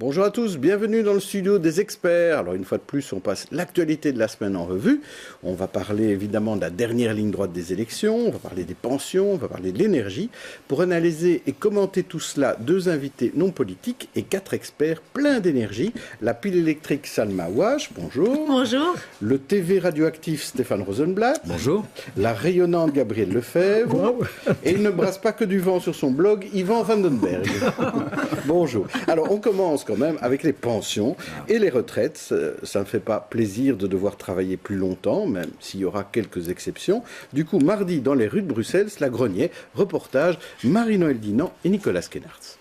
Bonjour à tous, bienvenue dans le studio des experts. Alors une fois de plus, on passe l'actualité de la semaine en revue. On va parler évidemment de la dernière ligne droite des élections, on va parler des pensions, on va parler de l'énergie. Pour analyser et commenter tout cela, 2 invités non politiques et 4 experts pleins d'énergie. La pile électrique Salma Ouache, bonjour. Bonjour. Le TV radioactif Stéphane Rosenblatt. Bonjour. La rayonnante Gabrielle Lefebvre. Wow. Et il ne brasse pas que du vent sur son blog, Yvan Vandenberg. Bonjour. Alors on commence quand même avec les pensions et les retraites. Ça ne fait pas plaisir de devoir travailler plus longtemps, même s'il y aura quelques exceptions. Du coup, mardi, dans les rues de Bruxelles, la Grenier, reportage Marie-Noël Dinant et Nicolas Skenarts.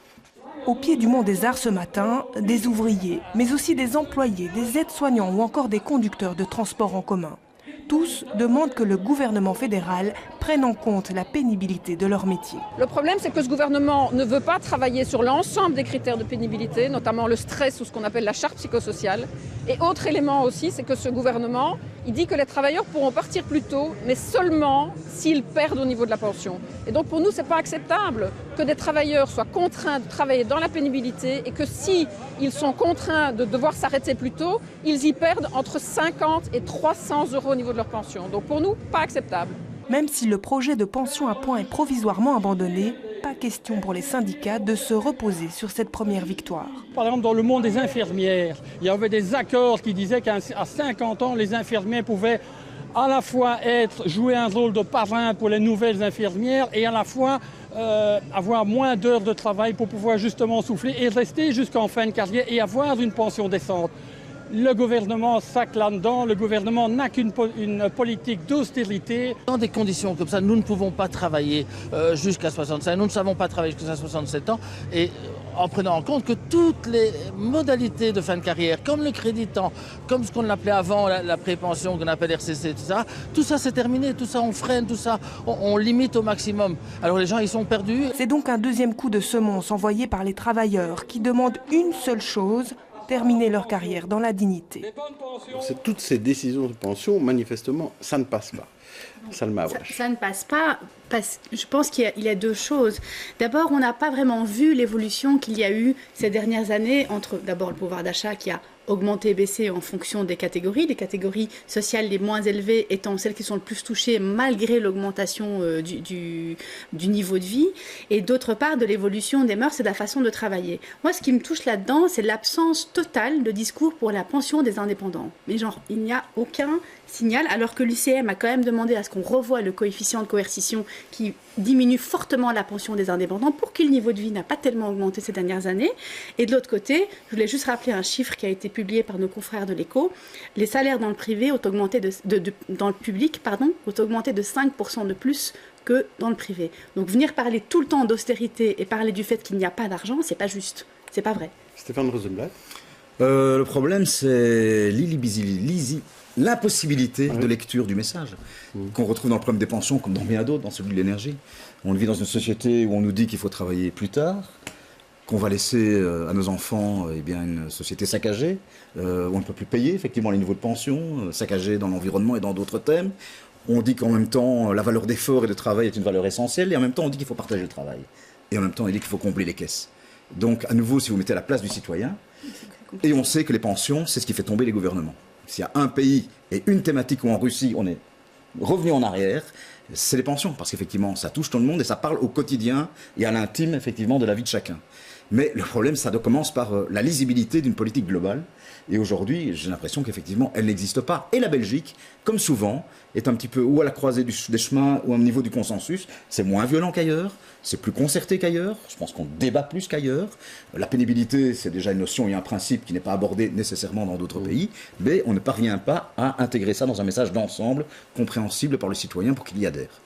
Au pied du Mont des Arts ce matin, des ouvriers, mais aussi des employés, des aides-soignants ou encore des conducteurs de transport en commun. Tous demandent que le gouvernement fédéral prenne en compte la pénibilité de leur métier. Le problème, c'est que ce gouvernement ne veut pas travailler sur l'ensemble des critères de pénibilité, notamment le stress ou ce qu'on appelle la charte psychosociale. Et autre élément aussi, c'est que ce gouvernement, il dit que les travailleurs pourront partir plus tôt, mais seulement s'ils perdent au niveau de la pension. Et donc pour nous, ce n'est pas acceptable que des travailleurs soient contraints de travailler dans la pénibilité et que si ils sont contraints de devoir s'arrêter plus tôt, ils y perdent entre 50 et 300 euros au niveau de leur pension. Donc pour nous, pas acceptable. Même si le projet de pension à points est provisoirement abandonné, pas question pour les syndicats de se reposer sur cette première victoire. Par exemple, dans le monde des infirmières, il y avait des accords qui disaient qu'à 50 ans, les infirmiers pouvaient à la fois jouer un rôle de parrain pour les nouvelles infirmières et à la fois avoir moins d'heures de travail pour pouvoir justement souffler et rester jusqu'en fin de carrière et avoir une pension décente. Le gouvernement sac là-dedans, le gouvernement n'a qu'une politique d'austérité. Dans des conditions comme ça, nous ne pouvons pas travailler jusqu'à 65, nous ne savons pas travailler jusqu'à 67 ans et en prenant en compte que toutes les modalités de fin de carrière, comme le crédit temps, comme ce qu'on appelait avant la pré-pension, qu'on appelle RCC, etc., tout ça c'est terminé, tout ça on freine, tout ça on limite au maximum. Alors les gens ils sont perdus. C'est donc un deuxième coup de semonce envoyé par les travailleurs qui demandent une seule chose, terminer leur carrière dans la dignité. Toutes ces décisions de pension, manifestement, ça ne passe pas. Salma Ouache. Ça ne passe pas parce que je pense qu'il y a 2 choses. D'abord, on n'a pas vraiment vu l'évolution qu'il y a eu ces dernières années entre d'abord le pouvoir d'achat qui a augmenté et baissé en fonction des catégories sociales les moins élevées étant celles qui sont le plus touchées malgré l'augmentation du niveau de vie, et d'autre part de l'évolution des mœurs et de la façon de travailler. Moi, ce qui me touche là-dedans, c'est l'absence totale de discours pour la pension des indépendants. Mais genre, il n'y a aucun signal, alors que l'UCM a quand même demandé à ce qu'on revoie le coefficient de coercition qui diminue fortement la pension des indépendants pour que le niveau de vie n'a pas tellement augmenté ces dernières années. Et de l'autre côté, je voulais juste rappeler un chiffre qui a été publié par nos confrères de l'Écho. Les salaires dans le privé ont augmenté dans le public, ont augmenté de 5% de plus que dans le privé. Donc venir parler tout le temps d'austérité et parler du fait qu'il n'y a pas d'argent, c'est pas juste, c'est pas vrai. Stéphane Rosenblatt. Le problème, c'est l'impossibilité de lecture du message qu'on retrouve dans le problème des pensions comme dans bien d'autres, dans celui de l'énergie. On vit dans une société où on nous dit qu'il faut travailler plus tard, qu'on va laisser à nos enfants une société saccagée, où on ne peut plus payer effectivement les niveaux de pension, saccagés dans l'environnement et dans d'autres thèmes. On dit qu'en même temps, la valeur d'effort et de travail est une valeur essentielle, et en même temps, on dit qu'il faut partager le travail. Et en même temps, on dit qu'il faut combler les caisses. Donc, à nouveau, si vous mettez à la place du citoyen, et on sait que les pensions, c'est ce qui fait tomber les gouvernements. S'il y a un pays et une thématique où en Russie, on est revenu en arrière, c'est les pensions. Parce qu'effectivement, ça touche tout le monde et ça parle au quotidien et à l'intime, effectivement, de la vie de chacun. Mais le problème, ça commence par la lisibilité d'une politique globale. Et aujourd'hui, j'ai l'impression qu'effectivement, elle n'existe pas. Et la Belgique, comme souvent, est un petit peu ou à la croisée des chemins ou au niveau du consensus. C'est moins violent qu'ailleurs, c'est plus concerté qu'ailleurs. Je pense qu'on débat plus qu'ailleurs. La pénibilité, c'est déjà une notion et un principe qui n'est pas abordé nécessairement dans d'autres pays. Mais on ne parvient pas à intégrer ça dans un message d'ensemble, compréhensible par le citoyen pour qu'il y adhère.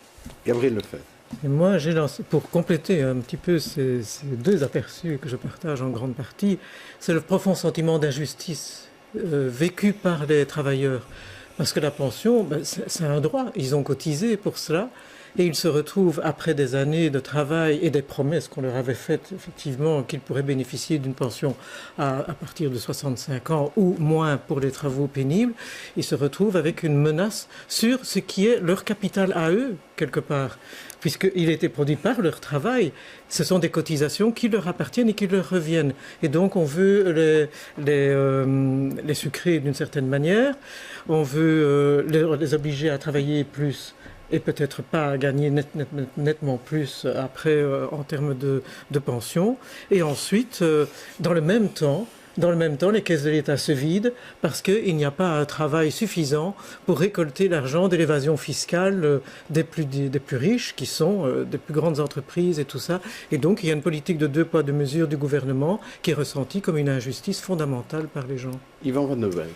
Gabrielle Lefebvre. Et moi, j'ai lancé, pour compléter un petit peu ces 2 aperçus que je partage en grande partie, c'est le profond sentiment d'injustice vécu par les travailleurs. Parce que la pension, c'est un droit, ils ont cotisé pour cela, Et ils se retrouvent, après des années de travail et des promesses qu'on leur avait faites, effectivement, qu'ils pourraient bénéficier d'une pension à partir de 65 ans ou moins pour les travaux pénibles, ils se retrouvent avec une menace sur ce qui est leur capital à eux, quelque part. Puisqu'il a été produit par leur travail, ce sont des cotisations qui leur appartiennent et qui leur reviennent. Et donc on veut les sucrer d'une certaine manière, on veut les obliger à travailler plus et peut-être pas à gagner nettement plus après en termes de pension. Et ensuite, dans le même temps, les caisses de l'État se vident parce qu'il n'y a pas un travail suffisant pour récolter l'argent de l'évasion fiscale des plus riches, qui sont des plus grandes entreprises et tout ça. Et donc, il y a une politique de 2 poids 2 mesures du gouvernement qui est ressentie comme une injustice fondamentale par les gens. Yvan Van Novel.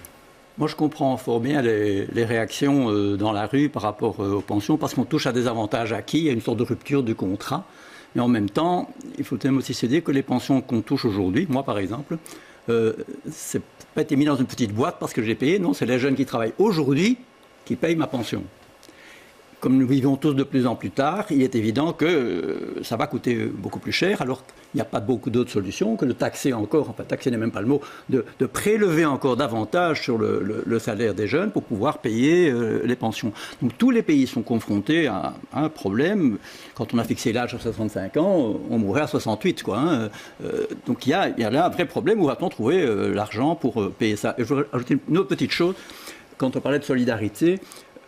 Moi, je comprends fort bien les réactions dans la rue par rapport aux pensions, parce qu'on touche à des avantages acquis, il y a une sorte de rupture du contrat. Mais en même temps, il faut même aussi se dire que les pensions qu'on touche aujourd'hui, moi par exemple, c'est pas été mis dans une petite boîte parce que j'ai payé, non, c'est les jeunes qui travaillent aujourd'hui qui payent ma pension. Comme nous vivons tous de plus en plus tard, il est évident que ça va coûter beaucoup plus cher, alors qu'il n'y a pas beaucoup d'autres solutions que de taxer encore, enfin taxer n'est même pas le mot, de prélever encore davantage sur le salaire des jeunes pour pouvoir payer les pensions. Donc tous les pays sont confrontés à un problème. Quand on a fixé l'âge à 65 ans, on mourrait à 68, quoi. Hein. Donc il y a là un vrai problème. Où va-t-on trouver l'argent pour payer ça? Et je voudrais ajouter une autre petite chose. Quand on parlait de solidarité,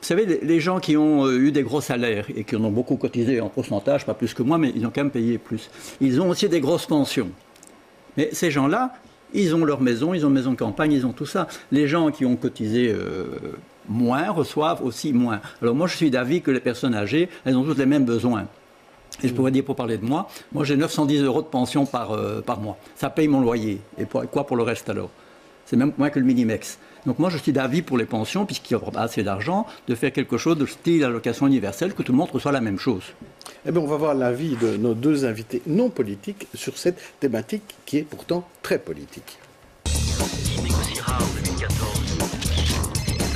vous savez, les gens qui ont eu des gros salaires et qui en ont beaucoup cotisé en pourcentage, pas plus que moi, mais ils ont quand même payé plus. Ils ont aussi des grosses pensions. Mais ces gens-là, ils ont leur maison, ils ont une maison de campagne, ils ont tout ça. Les gens qui ont cotisé moins reçoivent aussi moins. Alors moi, je suis d'avis que les personnes âgées, elles ont toutes les mêmes besoins. Et je pourrais dire, pour parler de moi, j'ai 910 € de pension par mois. Ça paye mon loyer. Et quoi pour le reste alors? C'est même moins que le Minimex. Donc moi, je suis d'avis pour les pensions, puisqu'il n'y a pas assez d'argent, de faire quelque chose de style allocation universelle, que tout le monde reçoit la même chose. Eh bien, on va voir l'avis de nos 2 invités non politiques sur cette thématique qui est pourtant très politique. Qui négociera en 2014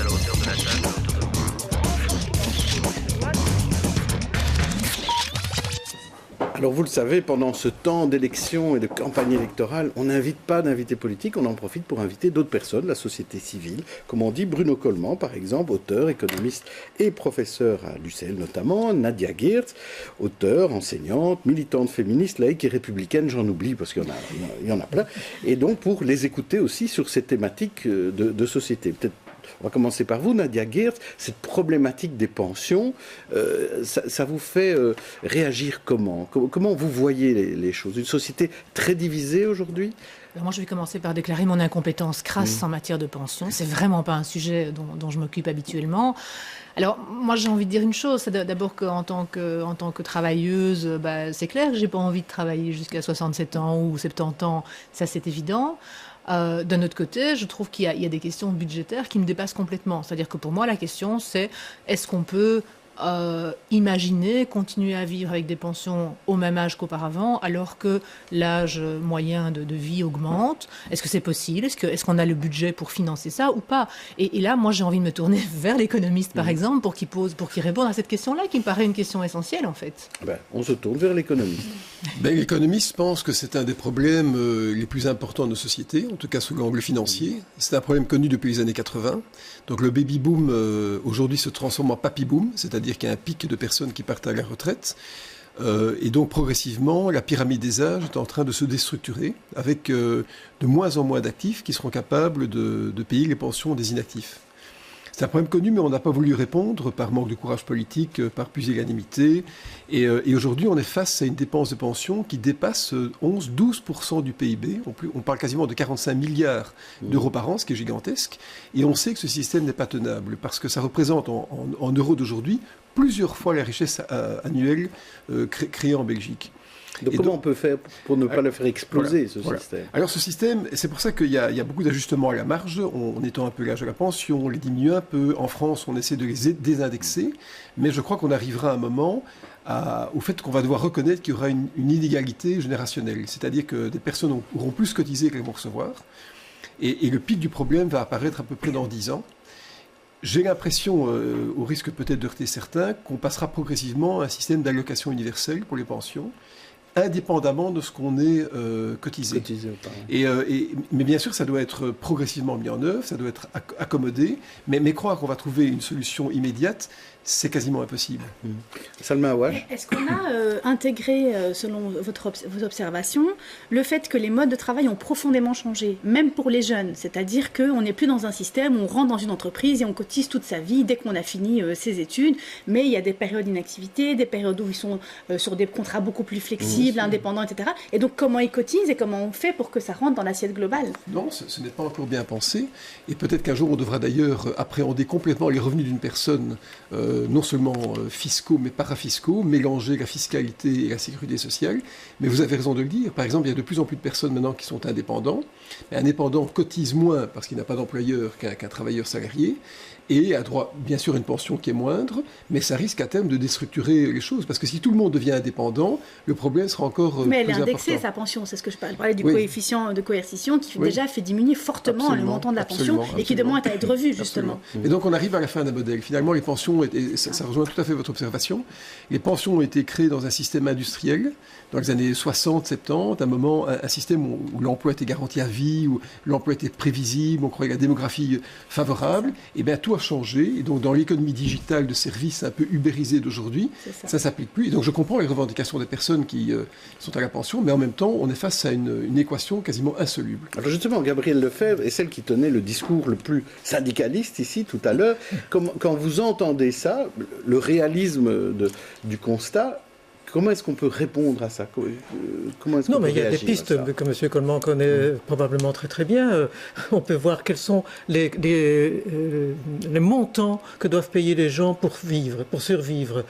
à la hauteur de la table? Alors vous le savez, pendant ce temps d'élection et de campagne électorale, on n'invite pas d'invités politiques, on en profite pour inviter d'autres personnes, la société civile, comme on dit Bruno Coleman par exemple, auteur, économiste et professeur à l'UCL notamment, Nadia Geertz, auteure, enseignante, militante féministe, laïque et républicaine, j'en oublie parce qu'il y en a plein, et donc pour les écouter aussi sur ces thématiques de société. Peut-être on va commencer par vous, Nadia Geertz. Cette problématique des pensions, ça vous fait réagir comment? Comment vous voyez les choses? Une société très divisée aujourd'hui? Alors moi, je vais commencer par déclarer mon incompétence crasse en matière de pension. C'est vraiment pas un sujet dont je m'occupe habituellement. Alors, moi, j'ai envie de dire une chose. C'est d'abord qu'en tant que travailleuse, c'est clair que j'ai pas envie de travailler jusqu'à 67 ans ou 70 ans. Ça, c'est évident. D'un autre côté, je trouve qu'il y a des questions budgétaires qui me dépassent complètement. C'est-à-dire que pour moi, la question, c'est est-ce qu'on peut imaginer continuer à vivre avec des pensions au même âge qu'auparavant, alors que l'âge moyen de vie augmente? Est-ce que c'est possible? Est-ce qu'on a le budget pour financer ça ou pas? Et là, moi, j'ai envie de me tourner vers l'économiste, par exemple, pour qu'il réponde à cette question-là, qui me paraît une question essentielle, en fait. On se tourne vers l'économiste. L'économiste pense que c'est un des problèmes les plus importants de nos sociétés, en tout cas sous l'angle financier. C'est un problème connu depuis les années 80. Donc le baby-boom, aujourd'hui, se transforme en papy-boom, c'est-à-dire qu'il y a un pic de personnes qui partent à la retraite. Et donc, progressivement, la pyramide des âges est en train de se déstructurer, avec de moins en moins d'actifs qui seront capables de payer les pensions des inactifs. C'est un problème connu, mais on n'a pas voulu répondre par manque de courage politique, par pusillanimité. Et aujourd'hui, on est face à une dépense de pension qui dépasse 11-12% du PIB. On parle quasiment de 45 milliards d'euros par an, ce qui est gigantesque. Et on sait que ce système n'est pas tenable, parce que ça représente en euros d'aujourd'hui plusieurs fois la richesse annuelle créée en Belgique. Donc comment on peut faire pour ne pas le faire exploser, ce système? Alors ce système, c'est pour ça qu'il y a beaucoup d'ajustements à la marge. On étend un peu l'âge de la pension, on les diminue un peu. En France, on essaie de les désindexer. Mais je crois qu'on arrivera à un moment au fait qu'on va devoir reconnaître qu'il y aura une inégalité générationnelle. C'est-à-dire que des personnes auront plus cotisé qu'elles vont recevoir. Et le pic du problème va apparaître à peu près dans 10 ans. J'ai l'impression, au risque peut-être de heurter certains, qu'on passera progressivement à un système d'allocation universelle pour les pensions, indépendamment de ce qu'on est cotisé. Mais bien sûr, ça doit être progressivement mis en œuvre, ça doit être accommodé, mais croire qu'on va trouver une solution immédiate, c'est quasiment impossible. Salma Aouache. Est-ce qu'on a intégré, selon vos observations, le fait que les modes de travail ont profondément changé, même pour les jeunes? C'est-à-dire qu'on n'est plus dans un système où on rentre dans une entreprise et on cotise toute sa vie dès qu'on a fini ses études, mais il y a des périodes d'inactivité, des périodes où ils sont sur des contrats beaucoup plus flexibles, indépendants, etc. Et donc comment ils cotisent et comment on fait pour que ça rentre dans l'assiette globale? Non, ce n'est pas encore bien pensé. Et peut-être qu'un jour, on devra d'ailleurs appréhender complètement les revenus d'une personne, non seulement fiscaux, mais parafiscaux, mélanger la fiscalité et la sécurité sociale. Mais vous avez raison de le dire. Par exemple, il y a de plus en plus de personnes maintenant qui sont indépendants. Un indépendant cotise moins parce qu'il n'a pas d'employeur qu'un travailleur salarié. Et a droit, bien sûr, à une pension qui est moindre, mais ça risque à terme de déstructurer les choses. Parce que si tout le monde devient indépendant, le problème sera encore plus important. Mais elle est indexée, sa pension. C'est ce que je parlais du coefficient de coercition qui déjà fait diminuer fortement le montant de la pension et qui demande à être revu, justement. Et donc, on arrive à la fin d'un modèle. Finalement, les pensions, ça rejoint tout à fait votre observation, les pensions ont été créées dans un système industriel, dans les années 60, 70, un système où l'emploi était garanti à vie, où l'emploi était prévisible, on croyait à la démographie favorable. Et bien, tout a changé. Et donc, dans l'économie digitale de services un peu ubérisée d'aujourd'hui, ça ne s'applique plus. Et donc, je comprends les revendications des personnes qui sont à la pension, mais en même temps, on est face à une équation quasiment insoluble. Alors justement, Gabrielle Lefebvre est celle qui tenait le discours le plus syndicaliste ici tout à l'heure. Quand vous entendez ça, le réalisme du constat, comment est-ce qu'on peut répondre à ça? Non, mais il y a des pistes que M. Coleman connaît probablement très très bien. On peut voir quels sont les montants que doivent payer les gens pour vivre, pour survivre.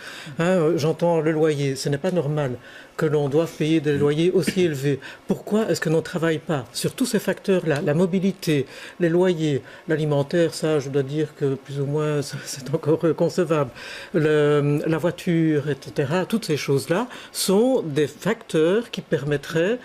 J'entends le loyer, ce n'est pas normal que l'on doive payer des loyers aussi élevés. Pourquoi est-ce que l'on ne travaille pas sur tous ces facteurs-là? La mobilité, les loyers, l'alimentaire, ça je dois dire que plus ou moins c'est encore concevable. La voiture, etc. Toutes ces choses-là sont des facteurs qui permettraient,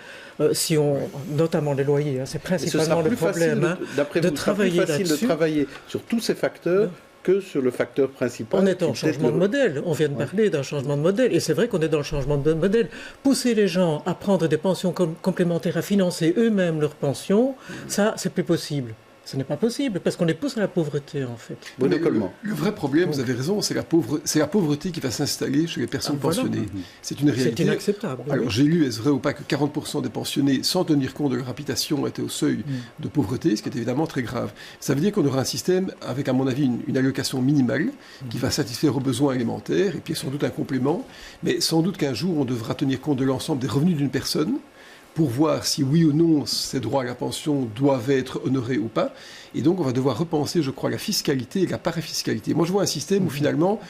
notamment les loyers, c'est principalement le problème, de travailler là-dessus. C'est facile de travailler sur tous ces facteurs que sur le facteur principal. On est en changement de modèle. On vient de parler d'un changement de modèle. Et c'est vrai qu'on est dans le changement de modèle. Pousser les gens à prendre des pensions complémentaires, à financer eux-mêmes leurs pensions, ça, c'est plus possible. Ce n'est pas possible, parce qu'on les pousse à la pauvreté, en fait. Le vrai problème, vous avez raison, c'est la pauvreté qui va s'installer chez les personnes pensionnées. C'est une réalité. C'est inacceptable. Alors, j'ai lu, est-ce vrai ou pas, que 40% des pensionnés, sans tenir compte de leur habitation, étaient au seuil de pauvreté, ce qui est évidemment très grave. Ça veut dire qu'on aura un système avec, à mon avis, une allocation minimale qui va satisfaire aux besoins élémentaires, et puis sans doute un complément, mais sans doute qu'un jour, on devra tenir compte de l'ensemble des revenus d'une personne, pour voir si oui ou non ces droits à la pension doivent être honorés ou pas. Et donc on va devoir repenser, je crois, la fiscalité et la parafiscalité. Moi je vois un système où finalement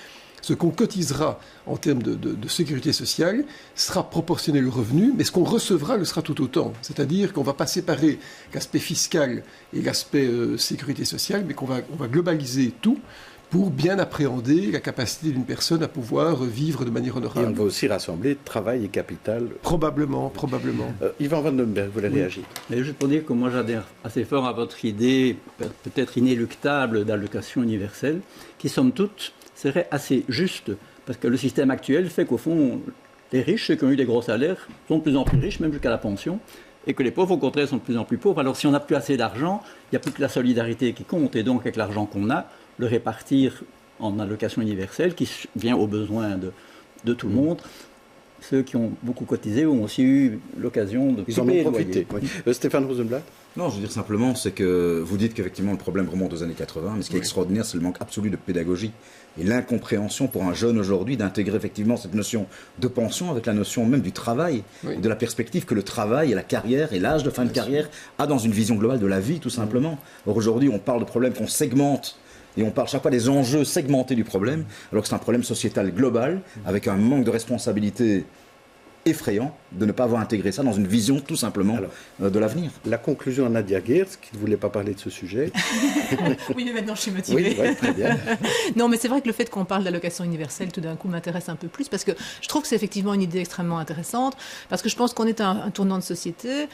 ce qu'on cotisera en termes de sécurité sociale sera proportionnel au revenu, mais ce qu'on recevra le sera tout autant. C'est-à-dire qu'on ne va pas séparer l'aspect fiscal et l'aspect sécurité sociale, mais qu'on va globaliser tout pour bien appréhender la capacité d'une personne à pouvoir vivre de manière honorable. Et on va aussi rassembler travail et capital. Probablement. Yvan Vandenberg, vous voulez réagir? Mais juste pour dire que moi j'adhère assez fort à votre idée, peut-être inéluctable, d'allocation universelle, qui somme toute serait assez juste, parce que le système actuel fait qu'au fond, les riches, ceux qui ont eu des gros salaires, sont de plus en plus riches, même jusqu'à la pension, et que les pauvres, au contraire, sont de plus en plus pauvres. Alors si on n'a plus assez d'argent, il n'y a plus que la solidarité qui compte, et donc avec l'argent qu'on a, le répartir en allocation universelle qui vient aux besoins de tout le monde. Ceux qui ont beaucoup cotisé ont aussi eu l'occasion de payer. Ils en ont profité. Stéphane Rosenblatt? Non, je veux dire simplement, c'est que vous dites qu'effectivement le problème remonte aux années 80, mais ce qui est extraordinaire, c'est le manque absolu de pédagogie et l'incompréhension pour un jeune aujourd'hui d'intégrer effectivement cette notion de pension avec la notion même du travail, et de la perspective que le travail et la carrière et l'âge de fin de carrière a dans une vision globale de la vie, tout simplement. Or aujourd'hui, on parle de problèmes qu'on segmente. Et on parle chaque fois des enjeux segmentés du problème, alors que c'est un problème sociétal global, avec un manque de responsabilité effrayant de ne pas avoir intégré ça dans une vision tout simplement de l'avenir. La conclusion à Nadia Geertz, qui ne voulait pas parler de ce sujet. Oui, mais maintenant je suis motivée. Oui, très bien. Non, mais c'est vrai que le fait qu'on parle d'allocation universelle tout d'un coup m'intéresse un peu plus, parce que je trouve que c'est effectivement une idée extrêmement intéressante, parce que je pense qu'on est à un tournant de société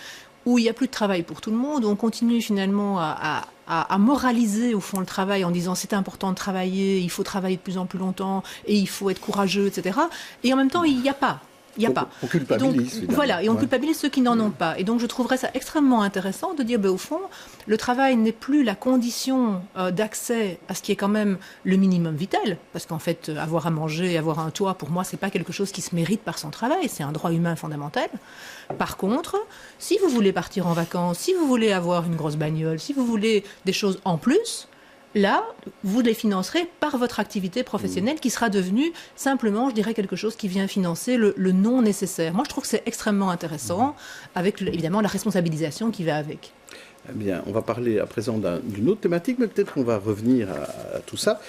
où il n'y a plus de travail pour tout le monde, où on continue finalement à moraliser au fond le travail en disant c'est important de travailler, il faut travailler de plus en plus longtemps et il faut être courageux, etc. Et en même temps, il n'y a pas. Il n'y a pas. On culpabilise. Donc, voilà, et on culpabilise ceux qui n'en ont pas. Et donc, je trouverais ça extrêmement intéressant de dire, au fond, le travail n'est plus la condition d'accès à ce qui est quand même le minimum vital. Parce qu'en fait, avoir à manger, avoir un toit, pour moi, c'est pas quelque chose qui se mérite par son travail. C'est un droit humain fondamental. Par contre, si vous voulez partir en vacances, si vous voulez avoir une grosse bagnole, si vous voulez des choses en plus, là, vous les financerez par votre activité professionnelle qui sera devenue simplement, je dirais, quelque chose qui vient financer le non nécessaire. Moi, je trouve que c'est extrêmement intéressant, avec évidemment la responsabilisation qui va avec. Eh bien, on va parler à présent d'une autre thématique, mais peut-être qu'on va revenir à tout ça.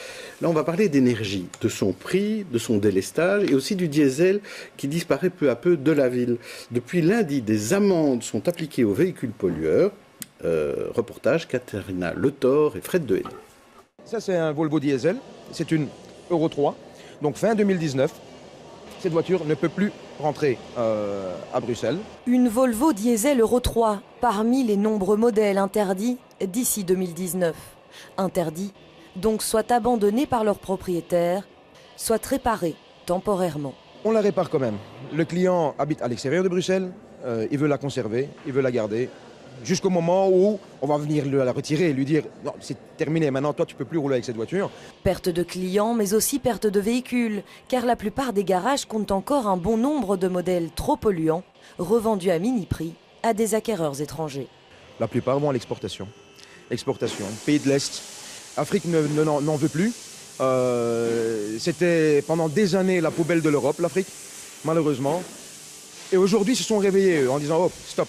Là, on va parler d'énergie, de son prix, de son délestage et aussi du diesel qui disparaît peu à peu de la ville. Depuis lundi, des amendes sont appliquées aux véhicules pollueurs. Reportage, Katharina Le Thor et Fred Dehaene. Ça, c'est un Volvo diesel, c'est une Euro 3. Donc fin 2019, cette voiture ne peut plus rentrer à Bruxelles. Une Volvo diesel Euro 3, parmi les nombreux modèles interdits d'ici 2019. Interdits, donc soit abandonnés par leurs propriétaires, soit réparés temporairement. On la répare quand même. Le client habite à l'extérieur de Bruxelles, il veut la conserver, il veut la garder. Jusqu'au moment où on va venir la retirer et lui dire « Non, c'est terminé, maintenant toi tu peux plus rouler avec cette voiture ». Perte de clients, mais aussi perte de véhicules, car la plupart des garages comptent encore un bon nombre de modèles trop polluants, revendus à mini-prix à des acquéreurs étrangers. La plupart vont à l'exportation. Exportation, pays de l'Est. Afrique n'en veut plus. C'était pendant des années la poubelle de l'Europe, l'Afrique, malheureusement. Et aujourd'hui, ils se sont réveillés eux, en disant « Oh, stop ».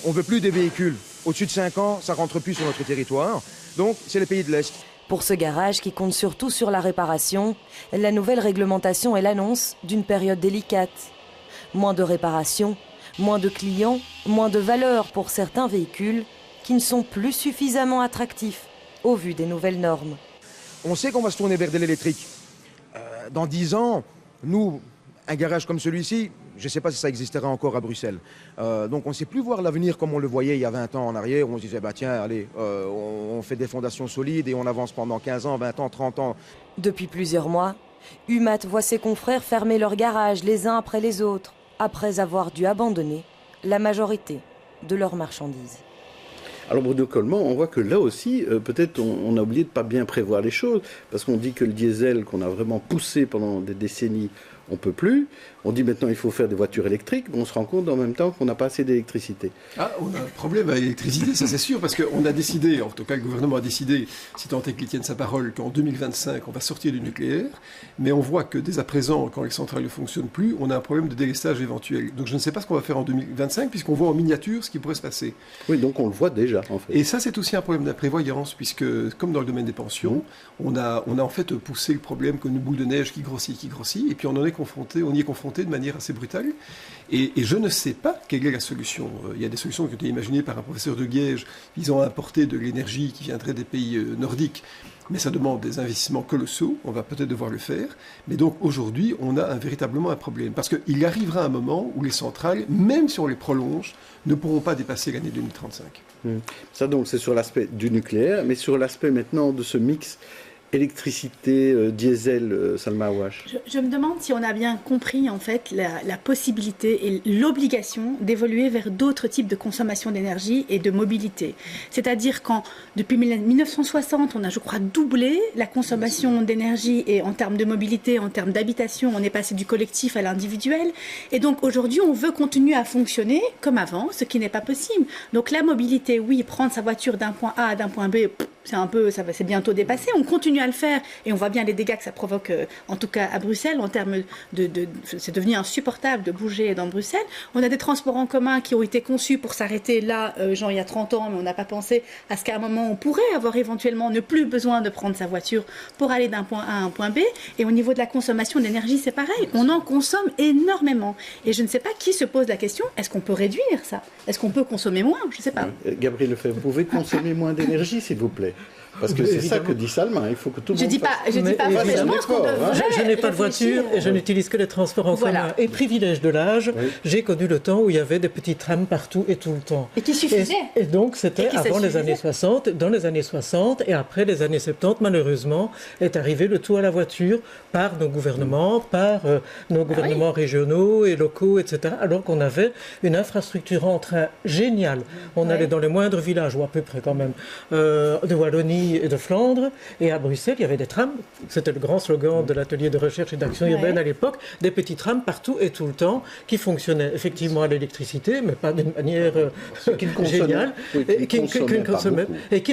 On ne veut plus des véhicules. Au-dessus de 5 ans, ça ne rentre plus sur notre territoire. Donc, c'est les pays de l'Est. Pour ce garage qui compte surtout sur la réparation, la nouvelle réglementation est l'annonce d'une période délicate. Moins de réparations, moins de clients, moins de valeur pour certains véhicules qui ne sont plus suffisamment attractifs au vu des nouvelles normes. On sait qu'on va se tourner vers de l'électrique. Dans 10 ans, nous, un garage comme celui-ci, je ne sais pas si ça existera encore à Bruxelles. Donc on ne sait plus voir l'avenir comme on le voyait il y a 20 ans en arrière, où on se disait, bah tiens, allez, on fait des fondations solides et on avance pendant 15 ans, 20 ans, 30 ans. Depuis plusieurs mois, Umat voit ses confrères fermer leurs garages les uns après les autres, après avoir dû abandonner la majorité de leurs marchandises. Alors Bruno Coleman, on voit que là aussi, peut-être on a oublié de ne pas bien prévoir les choses, parce qu'on dit que le diesel qu'on a vraiment poussé pendant des décennies, on ne peut plus. On dit maintenant il faut faire des voitures électriques, mais on se rend compte en même temps qu'on n'a pas assez d'électricité. Ah, on a un problème avec l'électricité, ça c'est sûr, parce qu'on a décidé, en tout cas le gouvernement a décidé, si tant est qu'il tienne sa parole, qu'en 2025 on va sortir du nucléaire, mais on voit que dès à présent, quand les centrales ne fonctionnent plus, on a un problème de délestage éventuel. Donc je ne sais pas ce qu'on va faire en 2025, puisqu'on voit en miniature ce qui pourrait se passer. Oui, donc on le voit déjà en fait. Et ça c'est aussi un problème d'imprévoyance, puisque comme dans le domaine des pensions, on a en fait poussé le problème comme une boule de neige qui grossit, et puis on y est confronté de manière assez brutale. Et je ne sais pas quelle est la solution. Il y a des solutions qui ont été imaginées par un professeur de Liège visant à importer de l'énergie qui viendrait des pays nordiques, mais ça demande des investissements colossaux, on va peut-être devoir le faire. Mais donc aujourd'hui, on a véritablement un problème, parce qu'il arrivera un moment où les centrales, même si on les prolonge, ne pourront pas dépasser l'année 2035. Ça donc c'est sur l'aspect du nucléaire, mais sur l'aspect maintenant de ce mix électricité, diesel, Salma Awash. Je me demande si on a bien compris en fait la possibilité et l'obligation d'évoluer vers d'autres types de consommation d'énergie et de mobilité. C'est-à-dire quand depuis 1960 on a je crois doublé la consommation d'énergie et en termes de mobilité, en termes d'habitation, on est passé du collectif à l'individuel et donc aujourd'hui on veut continuer à fonctionner comme avant, ce qui n'est pas possible. Donc la mobilité, oui, prendre sa voiture d'un point A à d'un point B, c'est bientôt dépassé. On continue à le faire et on voit bien les dégâts que ça provoque, en tout cas à Bruxelles, en termes c'est devenu insupportable de bouger dans Bruxelles. On a des transports en commun qui ont été conçus pour s'arrêter là, genre il y a 30 ans, mais on n'a pas pensé à ce qu'à un moment on pourrait avoir éventuellement ne plus besoin de prendre sa voiture pour aller d'un point A à un point B. Et au niveau de la consommation d'énergie, c'est pareil. On en consomme énormément. Et je ne sais pas qui se pose la question, est-ce qu'on peut réduire ça? Est-ce qu'on peut consommer moins? Je ne sais pas. Gabriel Lefebvre, vous pouvez consommer moins d'énergie, s'il vous plaît? Parce que c'est ça que dit Salma, il faut que tout le monde Je dis pas forcément ce qu'on devrait je n'ai pas de voiture et je n'utilise que les transports en commun. Et privilège de l'âge, j'ai connu le temps où il y avait des petits trams partout et tout le temps. Et qui suffisaient. Et donc c'était avant les années 60, dans les années 60 et après les années 70, malheureusement, est arrivé le tout à la voiture par nos gouvernements, par nos gouvernements régionaux et locaux, etc. Alors qu'on avait une infrastructure en train géniale. On allait dans les moindres villages, ou à peu près quand même, de Wallonie et de Flandre, et à Bruxelles, il y avait des trams. C'était le grand slogan de l'atelier de recherche et d'action urbaine à l'époque, des petits trams partout et tout le temps, qui fonctionnaient effectivement à l'électricité, mais pas d'une manière géniale, et qui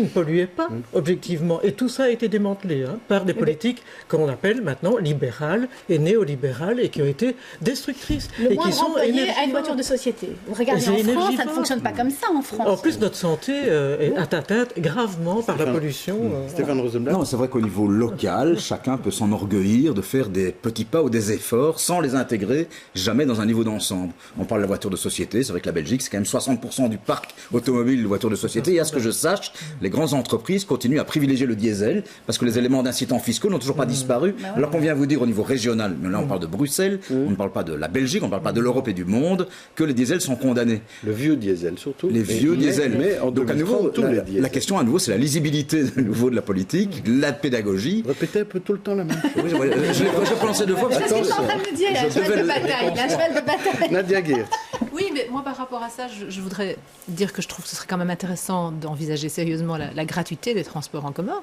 ne polluaient pas, objectivement. Et tout ça a été démantelé par des politiques qu'on appelle maintenant libérales et néolibérales, et qui ont été destructrices. Le et qui sont employé à une voiture de société. Vous regardez en France, ça ne fonctionne pas comme ça en France. En plus, notre santé est atteinte gravement par la pollution. Stéphane Rosenblatt. Non, c'est vrai qu'au niveau local, chacun peut s'enorgueillir de faire des petits pas ou des efforts sans les intégrer jamais dans un niveau d'ensemble. On parle de la voiture de société, c'est vrai que la Belgique, c'est quand même 60% du parc automobile de voitures de société. Et à ce que je sache, les grandes entreprises continuent à privilégier le diesel parce que les éléments d'incitant fiscaux n'ont toujours pas disparu. Alors qu'on vient vous dire au niveau régional, mais là on parle de Bruxelles, on ne parle pas de la Belgique, on ne parle pas de l'Europe et du monde, que les diesels sont condamnés. Le vieux diesel surtout. Les vieux diesels. Mais en donc à nouveau, la question à nouveau, c'est la lisibilité de nouveau de la politique, la pédagogie. Répétez un peu tout le temps la même chose. Oui, je prononcé 2 fois. Je suis en train de me dire, la cheval de bataille. Nadia Geert. Oui, mais moi, par rapport à ça, je voudrais dire que je trouve que ce serait quand même intéressant d'envisager sérieusement la gratuité des transports en commun.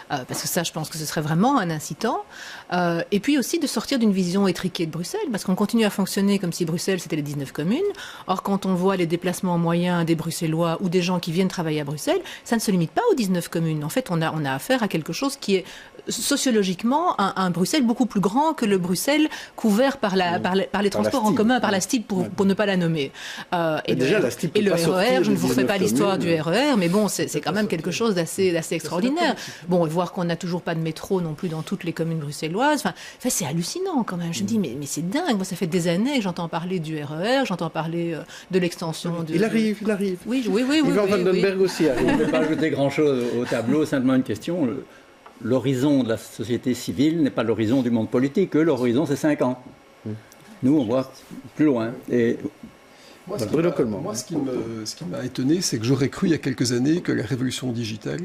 Parce que ça, je pense que ce serait vraiment un incitant. Et puis aussi de sortir d'une vision étriquée de Bruxelles, parce qu'on continue à fonctionner comme si Bruxelles, c'était les 19 communes. Or, quand on voit les déplacements moyens des Bruxellois ou des gens qui viennent travailler à Bruxelles, ça ne se limite pas aux 19 communes. En fait, on a affaire à quelque chose qui est sociologiquement un Bruxelles beaucoup plus grand que le Bruxelles couvert par les transports en commun, par la STIB, pour ne pas la nommer. Et déjà, la STIB et le peut pas sortir RER, je ne vous refais des pas l'histoire du 19 RER, mais bon, c'est quand même quelque chose d'assez extraordinaire. Bon, voir qu'on n'a toujours pas de métro non plus dans toutes les communes bruxelloises, enfin c'est hallucinant quand même. Je me dis, mais c'est dingue. Moi, ça fait des années que j'entends parler du RER, j'entends parler de l'extension de... Il arrive. Oui. Yvan Van den Berg aussi arrive. Je ne vais pas ajouter grand-chose au tableau, simplement une question. L'horizon de la société civile n'est pas l'horizon du monde politique. L'horizon, c'est 5 ans. Nous, on voit plus loin. Et moi, ce qui m'a étonné, c'est que j'aurais cru il y a quelques années que la révolution digitale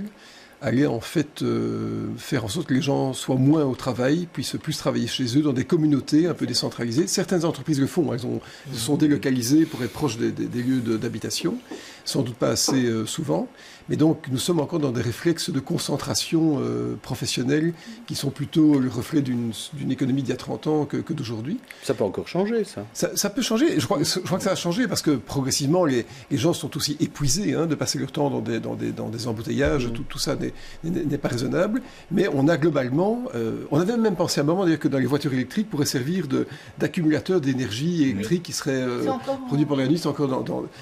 allait en fait faire en sorte que les gens soient moins au travail, puissent plus travailler chez eux dans des communautés un peu décentralisées. Certaines entreprises le font, elles se sont délocalisées pour être proches des lieux d'habitation, sans doute pas assez souvent. Mais donc nous sommes encore dans des réflexes de concentration professionnelle qui sont plutôt le reflet d'une économie d'il y a 30 ans que d'aujourd'hui. Ça peut encore changer, ça. Ça peut changer. Je crois que ça va changer parce que progressivement les gens sont aussi épuisés de passer leur temps dans des embouteillages. Tout ça n'est pas raisonnable. Mais on a globalement, on avait même pensé à un moment d'ailleurs que dans les voitures électriques pourraient servir d'accumulateurs d'énergie électrique qui seraient produits pendant la nuit.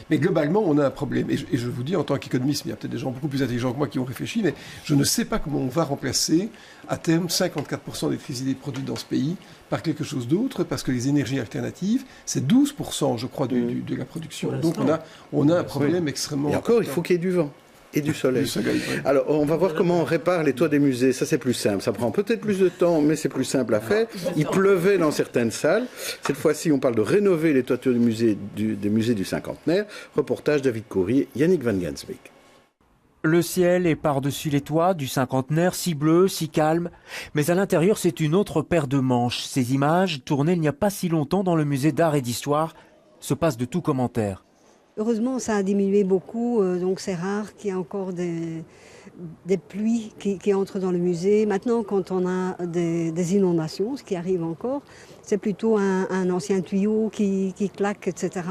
Mais globalement, on a un problème. Et je vous dis, en tant qu'économiste, il y a peut-être des gens beaucoup plus intelligents que moi qui ont réfléchi, mais je ne sais pas comment on va remplacer à terme 54% d'électricité produite dans ce pays par quelque chose d'autre, parce que les énergies alternatives, c'est 12%, je crois, de la production. Donc on a un problème extrêmement... Et encore, il faut qu'il y ait du vent. Et du soleil. Alors, on va voir comment on répare les toits des musées. Ça, c'est plus simple. Ça prend peut-être plus de temps, mais c'est plus simple à faire. Il pleuvait dans certaines salles. Cette fois-ci, on parle de rénover les toitures des musées du cinquantenaire. Reportage David Courrier, Yannick Van Gansbeek. Le ciel est par-dessus les toits du cinquantenaire, si bleu, si calme. Mais à l'intérieur, c'est une autre paire de manches. Ces images, tournées il n'y a pas si longtemps dans le musée d'art et d'histoire, se passent de tout commentaire. Heureusement, ça a diminué beaucoup, donc c'est rare qu'il y ait encore des pluies qui entrent dans le musée. Maintenant, quand on a des inondations, ce qui arrive encore, c'est plutôt un ancien tuyau qui claque, etc.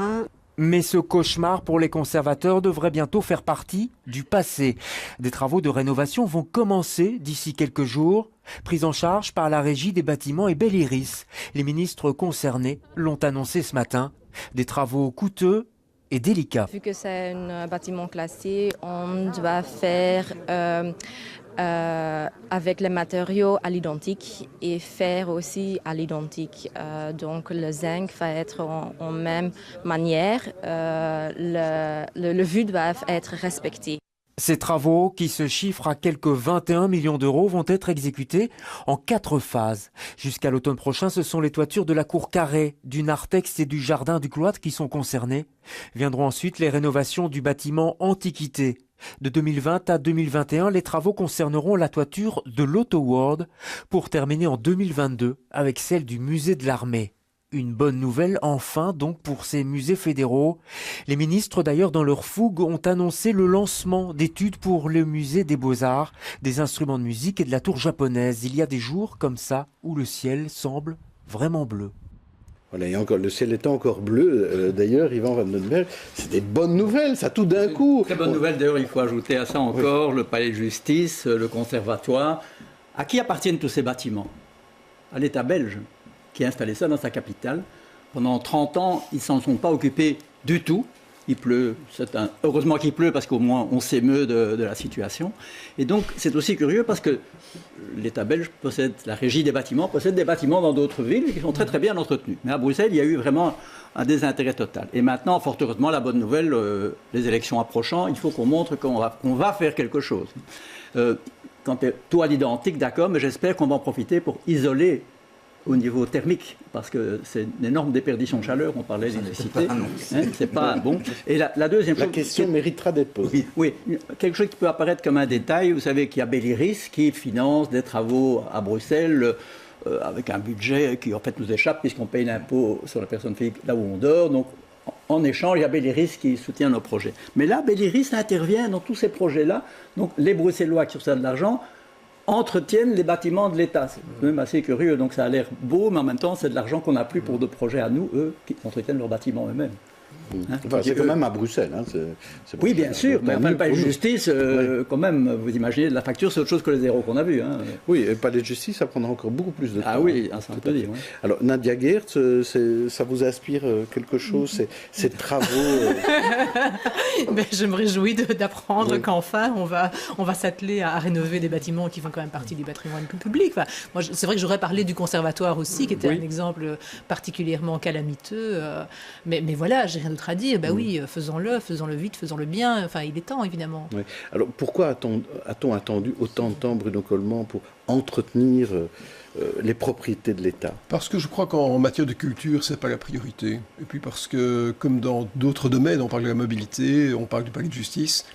Mais ce cauchemar pour les conservateurs devrait bientôt faire partie du passé. Des travaux de rénovation vont commencer d'ici quelques jours, pris en charge par la Régie des bâtiments et Belle Iris. Les ministres concernés l'ont annoncé ce matin. Des travaux coûteux et délicat. Vu que c'est un bâtiment classé, on doit faire avec les matériaux à l'identique et faire aussi à l'identique. Donc le zinc va être en même manière, le vue doit être respecté. Ces travaux, qui se chiffrent à quelques 21 millions d'euros, vont être exécutés en 4 phases. Jusqu'à l'automne prochain, ce sont les toitures de la cour carrée, du narthex et du jardin du cloître qui sont concernées. Viendront ensuite les rénovations du bâtiment Antiquité. De 2020 à 2021, les travaux concerneront la toiture de l'Auto World pour terminer en 2022 avec celle du musée de l'armée. Une bonne nouvelle enfin donc pour ces musées fédéraux. Les ministres d'ailleurs dans leur fougue ont annoncé le lancement d'études pour le musée des Beaux-Arts, des instruments de musique et de la tour japonaise. Il y a des jours comme ça où le ciel semble vraiment bleu. Voilà, et encore, le ciel étant encore bleu, d'ailleurs, Yvan Van den Berg, c'est des bonnes nouvelles, ça tout d'un coup. Très bonne nouvelle, d'ailleurs, il faut ajouter à ça encore le palais de justice, le conservatoire. À qui appartiennent tous ces bâtiments? À l'État belge, qui a installé ça dans sa capitale. Pendant 30 ans, ils ne s'en sont pas occupés du tout. Il pleut, heureusement qu'il pleut parce qu'au moins on s'émeut de la situation. Et donc c'est aussi curieux parce que l'État belge possède, la régie des bâtiments, possède des bâtiments dans d'autres villes qui sont très très bien entretenus. Mais à Bruxelles, il y a eu vraiment un désintérêt total. Et maintenant, fort heureusement, la bonne nouvelle, les élections approchant, il faut qu'on montre qu'on va faire quelque chose. Quand tout à l'identique, d'accord, mais j'espère qu'on va en profiter pour isoler au niveau thermique, parce que c'est une énorme déperdition de chaleur, on parlait d'électricité, c'est pas bon. Et la deuxième chose... La question méritera d'être posée. Oui, quelque chose qui peut apparaître comme un détail, vous savez qu'il y a Belliris qui finance des travaux à Bruxelles avec un budget qui en fait nous échappe puisqu'on paye l'impôt sur la personne physique là où on dort, donc en échange, il y a Belliris qui soutient nos projets. Mais là, Belliris intervient dans tous ces projets-là, donc les Bruxellois qui reçoivent de l'argent entretiennent les bâtiments de l'État. C'est quand même assez curieux, donc ça a l'air beau, mais en même temps, c'est de l'argent qu'on n'a plus pour d'autres projets à nous, eux, qui entretiennent leurs bâtiments eux-mêmes. Enfin, c'est quand même à Bruxelles. Hein, oui, bien sûr, mais enfin, le palais de justice, quand même, vous imaginez, la facture, c'est autre chose que les zéros qu'on a vus. Hein. Oui, et le palais de justice, ça prendra encore beaucoup plus de temps. Ah oui, ça on peut dire. Oui. Alors, Nadia Geertz, ça vous inspire quelque chose, ces travaux Je me réjouis d'apprendre qu'enfin, on va s'atteler à rénover des bâtiments qui font quand même partie du patrimoine public. Enfin, moi, c'est vrai que j'aurais parlé du conservatoire aussi, qui était un exemple particulièrement calamiteux. Mais voilà, j'ai rien d'autre à dire. Oui, faisons-le vite, faisons-le bien. Enfin, il est temps, évidemment. Oui. Alors, pourquoi a-t-on attendu autant de temps, Bruno Coleman, pour entretenir les propriétés de l'État? Parce que je crois qu'en matière de culture, c'est pas la priorité. Et puis parce que, comme dans d'autres domaines, on parle de la mobilité, on parle du palais de justice,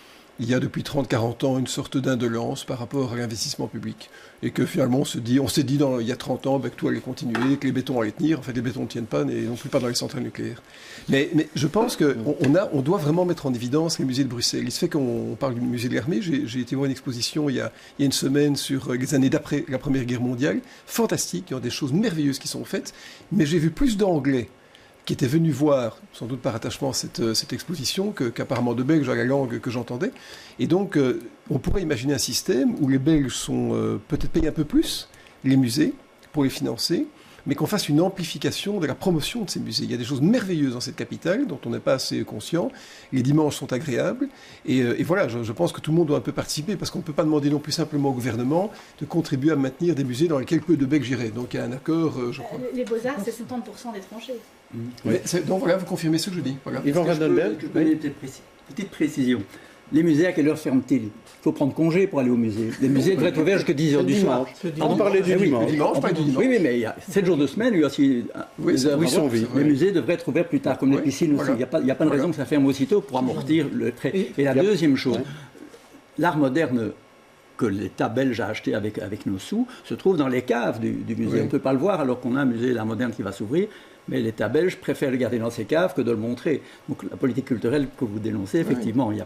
il y a depuis 30-40 ans une sorte d'indolence par rapport à l'investissement public. Et que finalement, on s'est dit il y a 30 ans que tout allait continuer, que les bétons allaient tenir. En fait, les bétons ne tiennent pas, et non plus pas dans les centrales nucléaires. Mais je pense qu'on doit vraiment mettre en évidence les musées de Bruxelles. Il se fait qu'on parle du musée de l'armée. J'ai été voir une exposition il y a une semaine sur les années d'après la Première Guerre mondiale. Fantastique, il y a des choses merveilleuses qui sont faites. Mais j'ai vu plus d'Anglais qui étaient venus voir, sans doute par attachement, cette exposition, qu'apparemment de Belges à la langue que j'entendais. Et donc, on pourrait imaginer un système où les Belges sont peut-être payés un peu plus, les musées, pour les financer, mais qu'on fasse une amplification de la promotion de ces musées. Il y a des choses merveilleuses dans cette capitale, dont on n'est pas assez conscient. Les dimanches sont agréables. Et voilà, je pense que tout le monde doit un peu participer, parce qu'on ne peut pas demander non plus simplement au gouvernement de contribuer à maintenir des musées dans lesquels peu de Belges iraient. Donc il y a un accord, je crois. Les Beaux-Arts, c'est 70% d'étrangers. Oui. Donc voilà, vous confirmez ce que je dis. Voilà. Yvan Van den Berg, une petite précision. Les musées, à quelle heure ferment-ils? Il faut prendre congé pour aller au musée. Les musées devraient être ouverts jusqu'à 10h du soir. On parlait du dimanche. Oui, mais il y a 7 jours de semaine, il y a aussi des heures. Les musées devraient être ouverts plus tard, comme les piscines aussi. Il n'y a pas de raison que ça ferme aussitôt pour amortir le trait. Et la deuxième chose, l'art moderne que l'État belge a acheté avec nos sous se trouve dans les caves du musée. On ne peut pas le voir alors qu'on a un musée d'art moderne qui va s'ouvrir. Mais l'État belge préfère le garder dans ses caves que de le montrer. Donc la politique culturelle que vous dénoncez, effectivement, on ne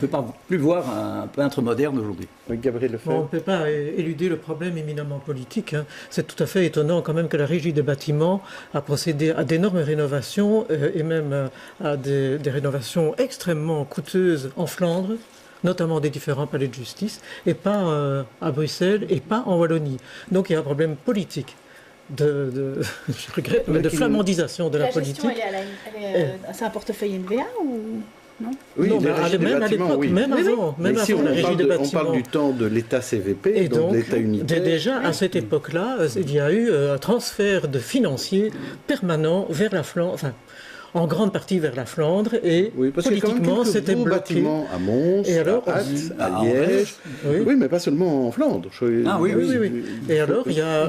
peut pas plus voir un peintre moderne aujourd'hui. Oui, Gabriel Lefebvre. On ne peut pas éluder le problème éminemment politique. Hein. C'est tout à fait étonnant quand même que la Régie des bâtiments a procédé à d'énormes rénovations et même à des rénovations extrêmement coûteuses en Flandre, notamment des différents palais de justice, et pas à Bruxelles et pas en Wallonie. Donc il y a un problème politique. Je regrette, mais de flamandisation de la politique. La gestion, c'est un portefeuille NVA ou non? Oui, non, même à l'époque, même avant, la régie des bâtiments. On parle du temps de l'État CVP, et donc de l'État unitaire. Déjà, à cette époque-là, il y a eu un transfert de financiers permanent vers la Flandre. Enfin, en grande partie vers la Flandre et politiquement c'était bloqué. Bâtiments à Mons, et alors, à Ath, à Liège. Oui, mais pas seulement en Flandre. Oui. Et alors, il y a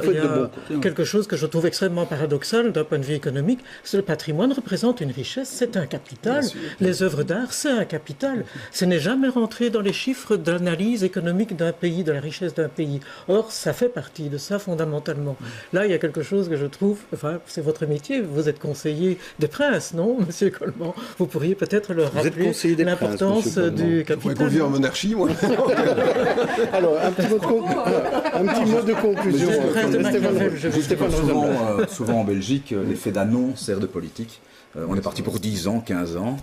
quelque chose que je trouve extrêmement paradoxal d'un point de vue économique, c'est le patrimoine représente une richesse, c'est un capital. Les œuvres d'art, c'est un capital. Ce n'est jamais rentré dans les chiffres d'analyse économique d'un pays, de la richesse d'un pays. Or, ça fait partie de ça fondamentalement. Là, il y a quelque chose que je trouve, enfin, c'est votre métier, vous êtes conseiller des princes, non, Monsieur Coleman? Vous pourriez peut-être leur rappeler l'importance du capital. Qu'on vit en monarchie, moi. Alors, un petit mot de conclusion. Souvent en Belgique, l'effet d'annonce sert de politique. On est parti pour 10 ans, 15 ans.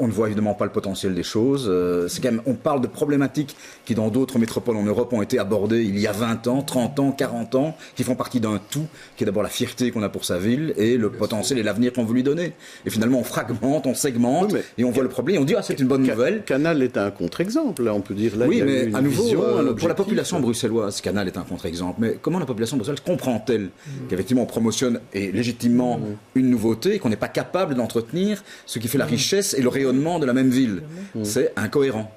On ne voit évidemment pas le potentiel des choses. C'est quand même, on parle de problématiques qui, dans d'autres métropoles en Europe, ont été abordées il y a 20 ans, 30 ans, 40 ans, qui font partie d'un tout, qui est d'abord la fierté qu'on a pour sa ville et le potentiel et l'avenir qu'on veut lui donner. Et finalement, on fragmente, on segmente, et on voit le problème, et on dit « Ah, c'est une bonne nouvelle ». Canal est un contre-exemple, là, on peut dire. Là, oui, il y a mais une à nouveau, vision, pour la population bruxelloise, Canal est un contre-exemple. Mais comment la population bruxelloise comprend-elle qu'effectivement on promotionne, et légitimement, une nouveauté, et qu'on n'est pas capable d'entretenir ce qui fait la richesse et le rayonnement de la même ville? C'est incohérent.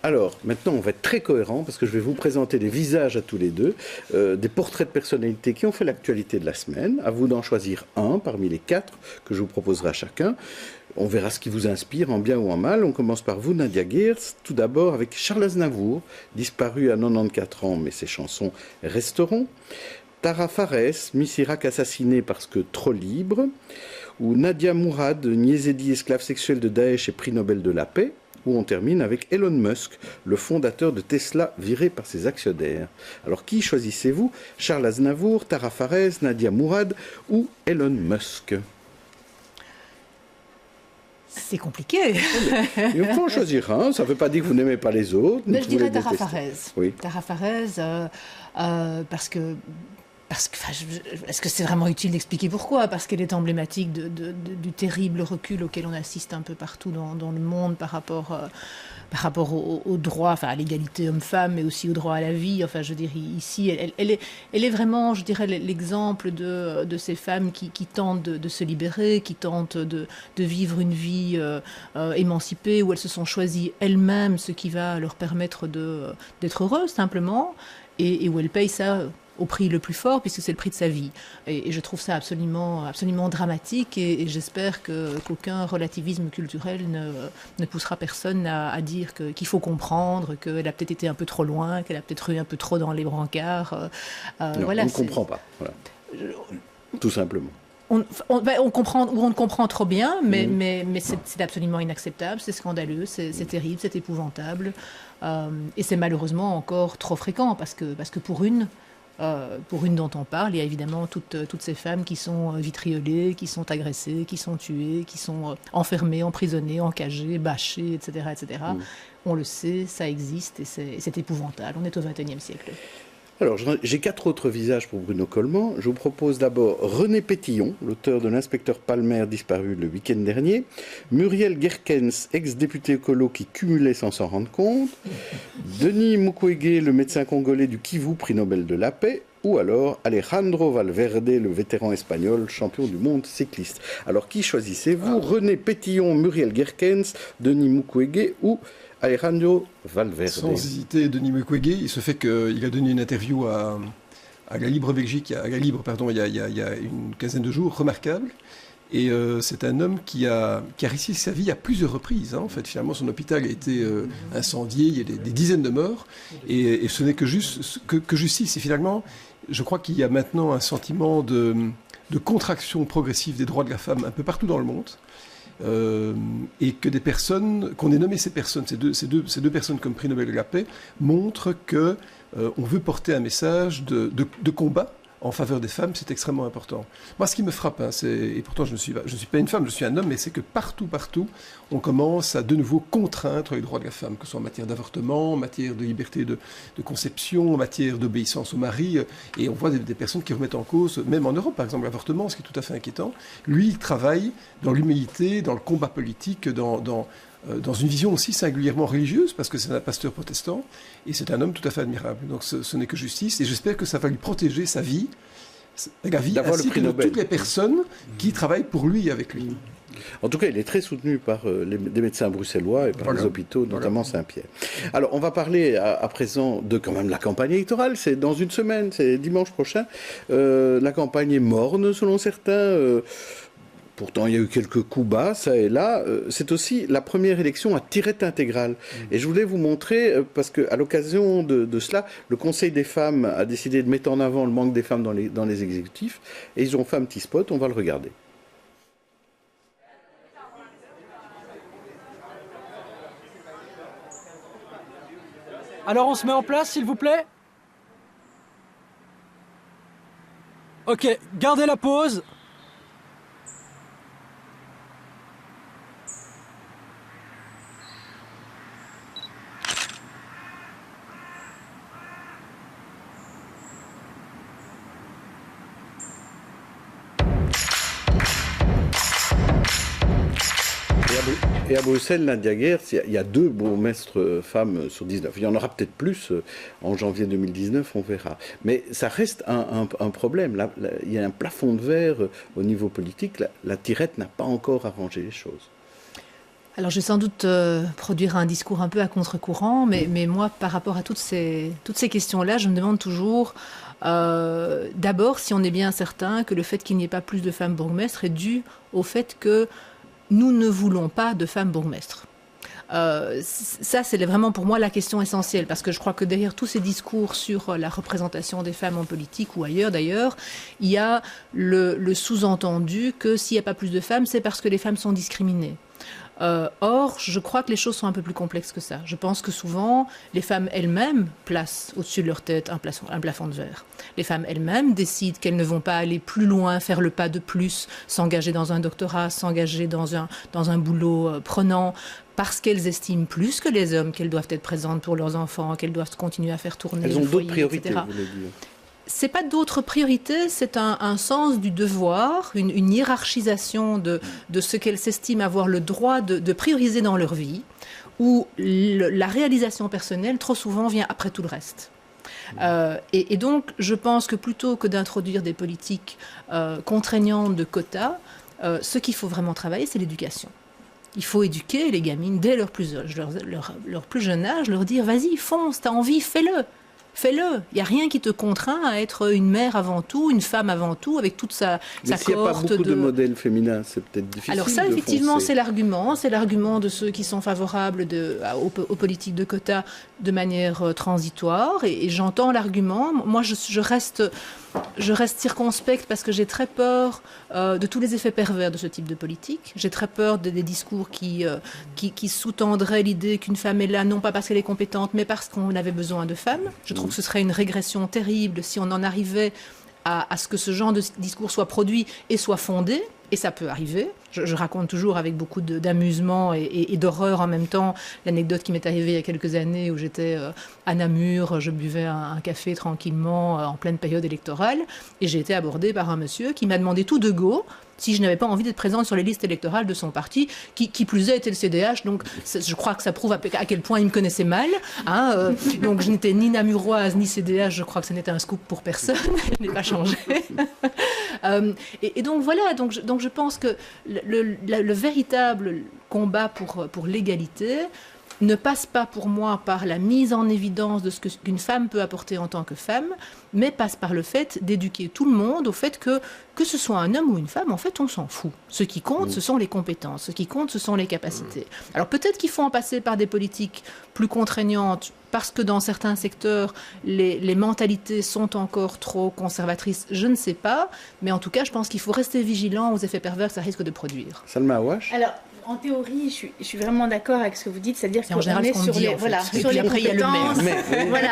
Alors, maintenant, on va être très cohérent parce que je vais vous présenter des visages à tous les deux, des portraits de personnalités qui ont fait l'actualité de la semaine. À vous d'en choisir un parmi les 4 que je vous proposerai à chacun. On verra ce qui vous inspire, en bien ou en mal. On commence par vous, Nadia Geertz. Tout d'abord avec Charles Aznavour, disparu à 94 ans, mais ses chansons resteront. Tara Fares, Miss Irak assassinée parce que trop libre. Ou Nadia Mourad, Niezedi, esclave sexuel de Daesh et prix Nobel de la paix. Où on termine avec Elon Musk, le fondateur de Tesla viré par ses actionnaires. Alors qui choisissez-vous? Charles Aznavour, Tara Fares, Nadia Mourad ou Elon Musk? C'est compliqué. Il faut en choisir un, ça ne veut pas dire que vous n'aimez pas les autres. Mais je dirais Tara Fares. Oui. Tara Fares, parce que est-ce que c'est vraiment utile d'expliquer pourquoi? Parce qu'elle est emblématique du terrible recul auquel on assiste un peu partout dans le monde par rapport au droit, enfin à l'égalité homme-femme, mais aussi au droit à la vie. Enfin, je veux dire, ici, elle est vraiment, je dirais, l'exemple de ces femmes qui tentent de se libérer, qui tentent de vivre une vie émancipée, où elles se sont choisies elles-mêmes ce qui va leur permettre d'être heureuses, simplement, et où elles payent ça au prix le plus fort, puisque c'est le prix de sa vie. Et je trouve ça absolument dramatique, et j'espère qu'aucun relativisme culturel ne poussera personne à dire qu'il faut comprendre, qu'elle a peut-être été un peu trop loin, qu'elle a peut-être eu un peu trop dans les brancards. Non, voilà, on ne comprend pas. Voilà. Tout simplement. On comprend, ou on ne comprend trop bien, mais c'est absolument inacceptable, c'est scandaleux, c'est terrible, c'est épouvantable. Et c'est malheureusement encore trop fréquent, parce que pour une dont on parle, il y a évidemment toutes ces femmes qui sont vitriolées, qui sont agressées, qui sont tuées, qui sont enfermées, emprisonnées, encagées, bâchées, etc. etc. On le sait, ça existe et c'est épouvantable. On est au XXIe siècle. Alors, j'ai 4 autres visages pour Bruno Coleman. Je vous propose d'abord René Pétillon, l'auteur de l'inspecteur Palmer disparu le week-end dernier. Muriel Guerkens, ex-député écolo qui cumulait sans s'en rendre compte. Denis Mukwege, le médecin congolais du Kivu, prix Nobel de la paix. Ou alors Alejandro Valverde, le vétéran espagnol, champion du monde cycliste. Alors, qui choisissez-vous? René Pétillon, Muriel Guerkens, Denis Mukwege ou Alejandro Valverde? Sans hésiter, Denis Mukwege. Il se fait qu'il a donné une interview à La Libre Belgique, il y a une quinzaine de jours, remarquable. Et c'est un homme qui a réussi sa vie à plusieurs reprises. En fait, finalement, son hôpital a été incendié, il y a des dizaines de morts. Et ce n'est que justice. Et finalement, je crois qu'il y a maintenant un sentiment de contraction progressive des droits de la femme un peu partout dans le monde. Et que des personnes, qu'on ait nommé ces personnes, ces deux personnes comme prix Nobel de la paix, montrent que on veut porter un message de combat en faveur des femmes. C'est extrêmement important. Moi, ce qui me frappe, et pourtant je ne suis pas une femme, je suis un homme, mais c'est que partout, on commence à de nouveau contraindre les droits de la femme, que ce soit en matière d'avortement, en matière de liberté de conception, en matière d'obéissance au mari, et on voit des personnes qui remettent en cause, même en Europe, par exemple, l'avortement, ce qui est tout à fait inquiétant. Lui, il travaille dans l'humilité, dans le combat politique, dans une vision aussi singulièrement religieuse, parce que c'est un pasteur protestant, et c'est un homme tout à fait admirable. Donc ce n'est que justice, et j'espère que ça va lui protéger sa vie, la vie, ainsi que de toutes les personnes qui travaillent pour lui et avec lui. En tout cas, il est très soutenu par des médecins bruxellois et par les hôpitaux, notamment Saint-Pierre. Alors, on va parler à présent de quand même la campagne électorale. C'est dans une semaine, c'est dimanche prochain. La campagne est morne, selon certains. Pourtant, il y a eu quelques coups bas, ça et là. C'est aussi la première élection à tirette intégrale. Et je voulais vous montrer, parce qu'à l'occasion de cela, le Conseil des femmes a décidé de mettre en avant le manque des femmes dans les exécutifs. Et ils ont fait un petit spot, on va le regarder. Alors on se met en place, s'il vous plaît. Ok, gardez la pause. Et à Bruxelles, Nadia Geerts, il y a 2 bourgmestres femmes sur 19. Il y en aura peut-être plus en janvier 2019, on verra. Mais ça reste un problème. Là, il y a un plafond de verre au niveau politique. La tirette n'a pas encore arrangé les choses. Alors je vais sans doute produire un discours un peu à contre-courant, mais moi, par rapport à toutes ces questions-là, je me demande toujours, d'abord, si on est bien certain que le fait qu'il n'y ait pas plus de femmes bourgmestres est dû au fait que nous ne voulons pas de femmes bourgmestres. Ça, c'est vraiment pour moi la question essentielle, parce que je crois que derrière tous ces discours sur la représentation des femmes en politique ou ailleurs d'ailleurs, il y a le sous-entendu que s'il n'y a pas plus de femmes, c'est parce que les femmes sont discriminées. Or, je crois que les choses sont un peu plus complexes que ça. Je pense que souvent, les femmes elles-mêmes placent au-dessus de leur tête un plafond de verre. Les femmes elles-mêmes décident qu'elles ne vont pas aller plus loin, faire le pas de plus, s'engager dans un doctorat, s'engager dans un boulot prenant, parce qu'elles estiment plus que les hommes qu'elles doivent être présentes pour leurs enfants, qu'elles doivent continuer à faire tourner le foyer, etc. Elles ont d'autres priorités, vous voulez dire. C'est pas d'autres priorités, c'est un sens du devoir, une hiérarchisation de ce qu'elles s'estiment avoir le droit de prioriser dans leur vie, où la réalisation personnelle, trop souvent, vient après tout le reste. Et donc, je pense que plutôt que d'introduire des politiques contraignantes de quotas, ce qu'il faut vraiment travailler, c'est l'éducation. Il faut éduquer les gamines dès leur plus jeune âge, leur dire « vas-y, fonce, t'as envie, fais-le ». Fais-le. Il n'y a rien qui te contraint à être une mère avant tout, une femme avant tout, avec toute sa cohorte de... Mais s'il n'y a pas beaucoup de modèles féminins, c'est peut-être difficile. Alors ça, effectivement, c'est l'argument de ceux qui sont favorables aux politiques de quotas de manière transitoire, et j'entends l'argument. Moi, je reste circonspecte parce que j'ai très peur de tous les effets pervers de ce type de politique. J'ai très peur des discours qui sous-tendraient l'idée qu'une femme est là, non pas parce qu'elle est compétente, mais parce qu'on avait besoin de femmes. Je trouve que ce serait une régression terrible si on en arrivait à ce que ce genre de discours soit produit et soit fondé, et ça peut arriver. Je raconte toujours avec beaucoup d'amusement et d'horreur en même temps l'anecdote qui m'est arrivée il y a quelques années où j'étais à Namur, je buvais un café tranquillement en pleine période électorale, et j'ai été abordée par un monsieur qui m'a demandé tout de go si je n'avais pas envie d'être présente sur les listes électorales de son parti, qui plus est était le CDH, donc je crois que ça prouve à quel point il me connaissait mal. Donc je n'étais ni namuroise ni CDH, je crois que ce n'était un scoop pour personne, je n'ai pas changé. Et donc voilà, donc je pense que le véritable combat pour l'égalité ne passe pas pour moi par la mise en évidence de ce qu'une femme peut apporter en tant que femme, mais passe par le fait d'éduquer tout le monde au fait que ce soit un homme ou une femme, en fait, on s'en fout. Ce qui compte, ce sont les compétences. Ce qui compte, ce sont les capacités. Alors peut-être qu'il faut en passer par des politiques plus contraignantes, parce que dans certains secteurs, les mentalités sont encore trop conservatrices, je ne sais pas. Mais en tout cas, je pense qu'il faut rester vigilant aux effets pervers que ça risque de produire. Salma Awash. Alors, en théorie, je suis vraiment d'accord avec ce que vous dites, c'est-à-dire qu'on est sur les, sur les compétences,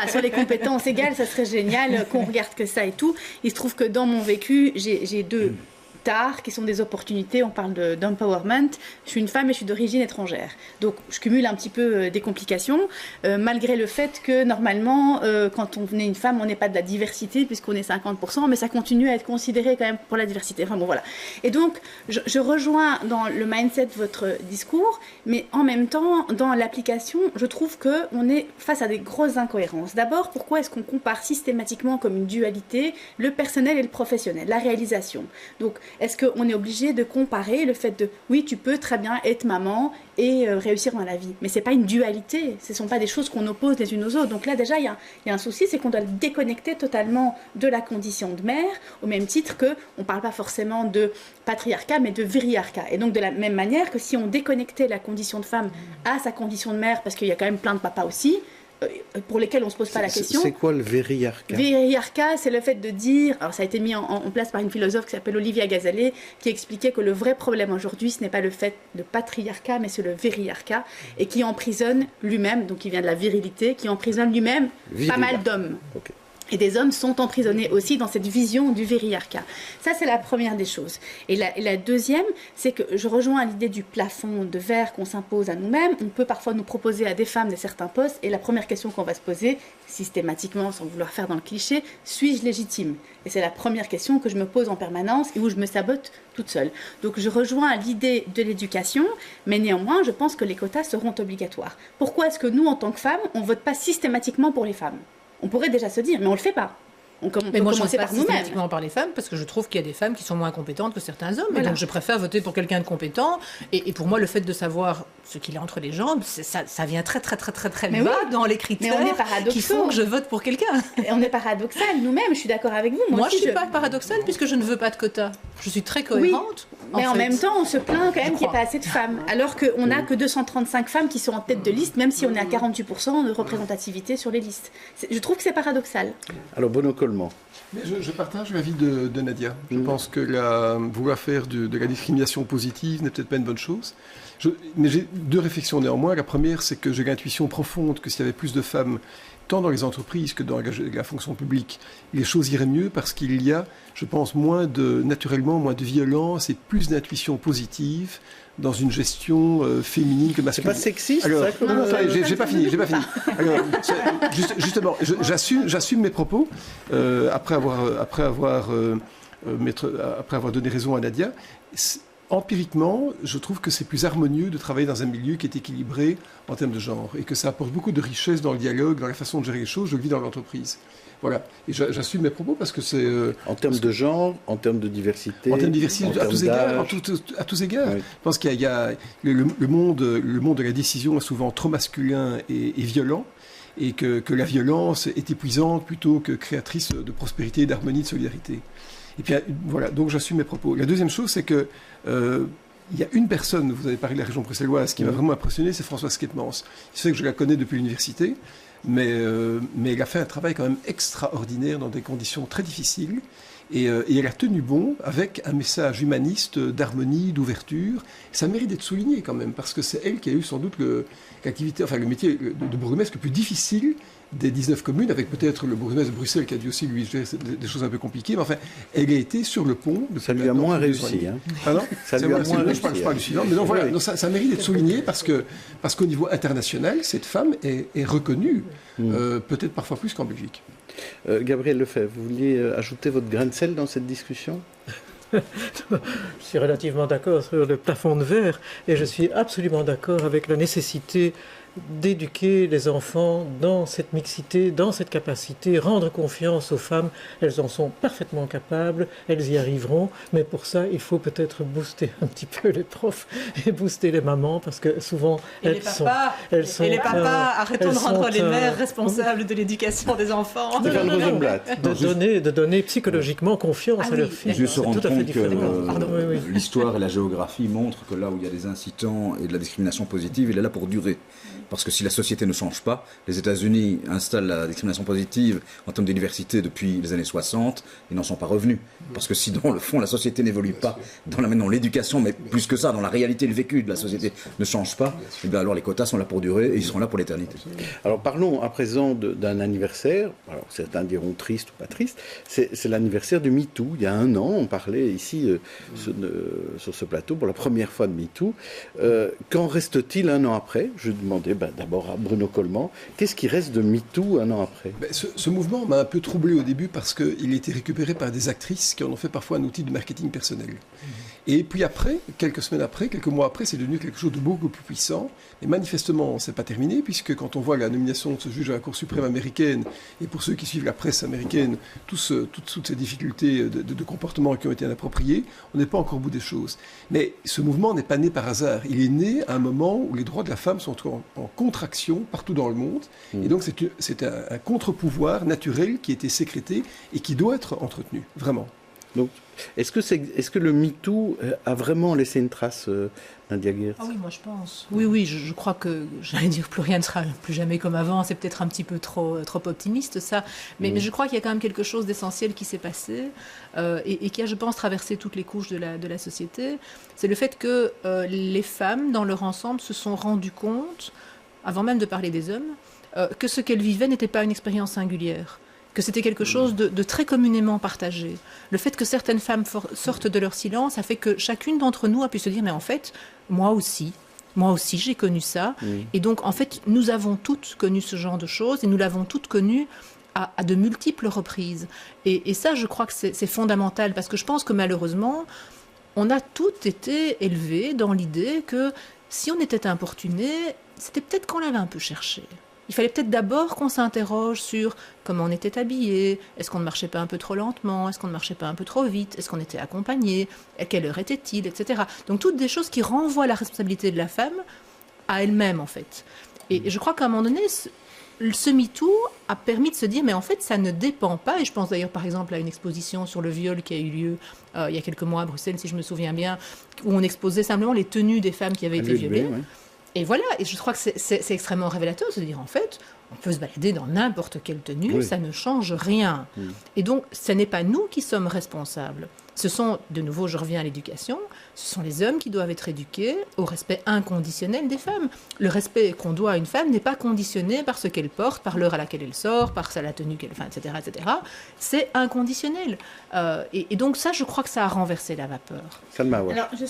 sur les compétences égales, ça serait génial qu'on regarde que ça et tout. Il se trouve que dans mon vécu, j'ai 2 tares qui sont des opportunités. On parle d'empowerment. Je suis une femme et je suis d'origine étrangère. Donc, je cumule un petit peu des complications, malgré le fait que, normalement, quand on est une femme, on n'est pas de la diversité, puisqu'on est 50%, mais ça continue à être considéré quand même pour la diversité. Enfin bon, voilà. Et donc, je rejoins dans le mindset de votre discours, mais en même temps, dans l'application, je trouve qu'on est face à des grosses incohérences. D'abord, pourquoi est-ce qu'on compare systématiquement comme une dualité le personnel et le professionnel, la réalisation? Donc, Est-ce qu'on est obligé de comparer le fait de, oui, tu peux très bien être maman et réussir dans la vie. Mais ce n'est pas une dualité, ce ne sont pas des choses qu'on oppose les unes aux autres. Donc là, déjà, il y a un souci, c'est qu'on doit le déconnecter totalement de la condition de mère, au même titre qu'on ne parle pas forcément de patriarcat, mais de viriarcat. Et donc, de la même manière que si on déconnectait la condition de femme à sa condition de mère, parce qu'il y a quand même plein de papas aussi, pour lesquels on ne se pose pas la question. C'est quoi le viriarcat? Viriarcat, c'est le fait de dire, alors ça a été mis en place par une philosophe qui s'appelle Olivia Gazalet, qui expliquait que le vrai problème aujourd'hui, ce n'est pas le fait de patriarcat, mais c'est le viriarcat, et qui emprisonne lui-même, donc qui vient de la virilité, qui emprisonne lui-même pas mal d'hommes. Okay. Et des hommes sont emprisonnés aussi dans cette vision du viriarcat. Ça, c'est la première des choses. Et la deuxième, c'est que je rejoins l'idée du plafond de verre qu'on s'impose à nous-mêmes. On peut parfois nous proposer à des femmes de certains postes. Et la première question qu'on va se poser, systématiquement, sans vouloir faire dans le cliché, suis-je légitime? Et c'est la première question que je me pose en permanence et où je me sabote toute seule. Donc je rejoins l'idée de l'éducation, mais néanmoins, je pense que les quotas seront obligatoires. Pourquoi est-ce que nous, en tant que femmes, on ne vote pas systématiquement pour les femmes? On pourrait déjà se dire, mais on ne le fait pas. Mais moi, je ne vote pas systématiquement par les femmes, parce que je trouve qu'il y a des femmes qui sont moins compétentes que certains hommes. Voilà. Et donc, je préfère voter pour quelqu'un de compétent. Et pour moi, le fait de savoir ce qu'il a entre les jambes, ça vient très mais bas oui. dans les critères qui font que je vote pour quelqu'un. Et on est paradoxal, nous-mêmes, je suis d'accord avec vous. Moi je ne suis pas paradoxale, puisque je ne veux pas de quotas. Je suis très cohérente. Oui. Mais en même temps, on se plaint quand même qu'il n'y ait pas assez de femmes. Alors qu'on n'a que 235 femmes qui sont en tête de liste, même si on est à 48% de représentativité sur les listes. Je trouve que c'est paradoxal. Alors, Bruno Coleman. Mais je partage l'avis de Nadia. Je pense que vouloir faire de la discrimination positive n'est peut-être pas une bonne chose. Mais j'ai deux réflexions néanmoins. La première, c'est que j'ai l'intuition profonde que s'il y avait plus de femmes, tant dans les entreprises que dans la fonction publique, les choses iraient mieux parce qu'il y a, je pense, naturellement moins de violence et plus d'intuition positive dans une gestion féminine que masculine. C'est pas sexiste? Alors, j'ai pas fini. Alors, justement, j'assume mes propos après avoir donné raison à Nadia. Empiriquement, je trouve que c'est plus harmonieux de travailler dans un milieu qui est équilibré en termes de genre et que ça apporte beaucoup de richesse dans le dialogue, dans la façon de gérer les choses. Je le vis dans l'entreprise. Voilà. Et j'assume mes propos parce que c'est... en termes de genre, en termes de diversité... En termes de diversité, à tous égards. Oui. Je pense qu'il y a le monde de la décision est souvent trop masculin et violent, et que la violence est épuisante plutôt que créatrice de prospérité, d'harmonie, de solidarité. Et puis voilà, donc j'assume mes propos. La deuxième chose, c'est que il y a une personne, vous avez parlé de la région bruxelloise, qui m'a vraiment impressionné, c'est Françoise Ketmans. Je sais que je la connais depuis l'université, mais elle a fait un travail quand même extraordinaire dans des conditions très difficiles. Et elle a tenu bon avec un message humaniste, d'harmonie, d'ouverture. Ça mérite d'être souligné quand même, parce que c'est elle qui a eu sans doute le métier de bourgmestre le plus difficile des 19 communes, avec peut-être le bourgmestre de Bruxelles qui a dû aussi lui gérer des choses un peu compliquées. Mais enfin, elle a été sur le pont. Ça lui a moins réussi. Hein. Pardon ? Ça lui a moins réussi. Je parle du suivant. Mais donc voilà, donc ça mérite d'être souligné parce qu'au niveau international, cette femme est reconnue, peut-être parfois plus qu'en Belgique. Gabriel Lefebvre, vous vouliez ajouter votre grain de sel dans cette discussion ? Je suis relativement d'accord sur le plafond de verre et je suis absolument d'accord avec la nécessité d'éduquer les enfants dans cette mixité, dans cette capacité, rendre confiance aux femmes. Elles en sont parfaitement capables, elles y arriveront, mais pour ça, il faut peut-être booster un petit peu les profs et booster les mamans, parce que souvent, elles sont... Et les papas, arrêtons de rendre les mères responsables de l'éducation des enfants. De donner psychologiquement confiance à leurs filles. Je se rends compte que l'histoire et la géographie montrent que là où il y a des incitants et de la discrimination positive, il est là pour durer. Parce que si la société ne change pas, les États-Unis installent la discrimination positive en termes de diversité depuis les années 60, ils n'en sont pas revenus. Parce que si dans le fond la société n'évolue pas, dans l'éducation, mais plus que ça, dans la réalité, le vécu de la société ne change pas, et bien alors les quotas sont là pour durer et ils seront là pour l'éternité. Alors parlons à présent d'un anniversaire, alors certains diront triste ou pas triste, c'est l'anniversaire du MeToo. Il y a 1 an, on parlait ici sur ce plateau pour la première fois de MeToo. Qu'en reste-t-il 1 an après ? Je demandais d'abord à Bruno Coleman. Qu'est-ce qui reste de MeToo un an après? Ce mouvement m'a un peu troublé au début parce qu'il a été récupéré par des actrices qui en ont fait parfois un outil de marketing personnel. Et puis après, quelques semaines après, quelques mois après, c'est devenu quelque chose de beaucoup plus puissant. Et manifestement, c'est pas terminé, puisque quand on voit la nomination de ce juge à la Cour suprême américaine, et pour ceux qui suivent la presse américaine, toutes ces difficultés de comportement qui ont été inappropriées, on n'est pas encore au bout des choses. Mais ce mouvement n'est pas né par hasard. Il est né à un moment où les droits de la femme sont en contraction partout dans le monde. Et donc c'est un contre-pouvoir naturel qui a été sécrété et qui doit être entretenu, vraiment. Donc, est-ce que le MeToo a vraiment laissé une trace, Nadia Geertz? Ah oui, moi je pense. Oui, je crois que, j'allais dire, plus rien ne sera plus jamais comme avant. C'est peut-être un petit peu trop optimiste, ça. Mais je crois qu'il y a quand même quelque chose d'essentiel qui s'est passé et qui a, je pense, traversé toutes les couches de la société. C'est le fait que les femmes, dans leur ensemble, se sont rendues compte, avant même de parler des hommes, que ce qu'elles vivaient n'était pas une expérience singulière, que c'était quelque chose de très communément partagé. Le fait que certaines femmes sortent de leur silence a fait que chacune d'entre nous a pu se dire, mais en fait, moi aussi j'ai connu ça. Et donc, en fait, nous avons toutes connu ce genre de choses et nous l'avons toutes connu à de multiples reprises. Et ça, je crois que c'est fondamental parce que je pense que malheureusement, on a toutes été élevées dans l'idée que si on était importuné, c'était peut-être qu'on l'avait un peu cherché. Il fallait peut-être d'abord qu'on s'interroge sur comment on était habillé, est-ce qu'on ne marchait pas un peu trop lentement, est-ce qu'on ne marchait pas un peu trop vite, est-ce qu'on était accompagné, à quelle heure était-il, etc. Donc toutes des choses qui renvoient la responsabilité de la femme à elle-même en fait. Et je crois qu'à un moment donné, ce MeToo a permis de se dire mais en fait ça ne dépend pas, et je pense d'ailleurs par exemple à une exposition sur le viol qui a eu lieu il y a quelques mois à Bruxelles si je me souviens bien, où on exposait simplement les tenues des femmes qui avaient été violées. Ouais. Et voilà, et je crois que c'est extrêmement révélateur de se dire, en fait, on peut se balader dans n'importe quelle tenue, ça ne change rien. Et donc, ce n'est pas nous qui sommes responsables. Ce sont, de nouveau, je reviens à l'éducation, ce sont les hommes qui doivent être éduqués au respect inconditionnel des femmes. Le respect qu'on doit à une femme n'est pas conditionné par ce qu'elle porte, par l'heure à laquelle elle sort, par la tenue qu'elle fait, etc., etc. C'est inconditionnel. Et donc ça, je crois que ça a renversé la vapeur. Alors, je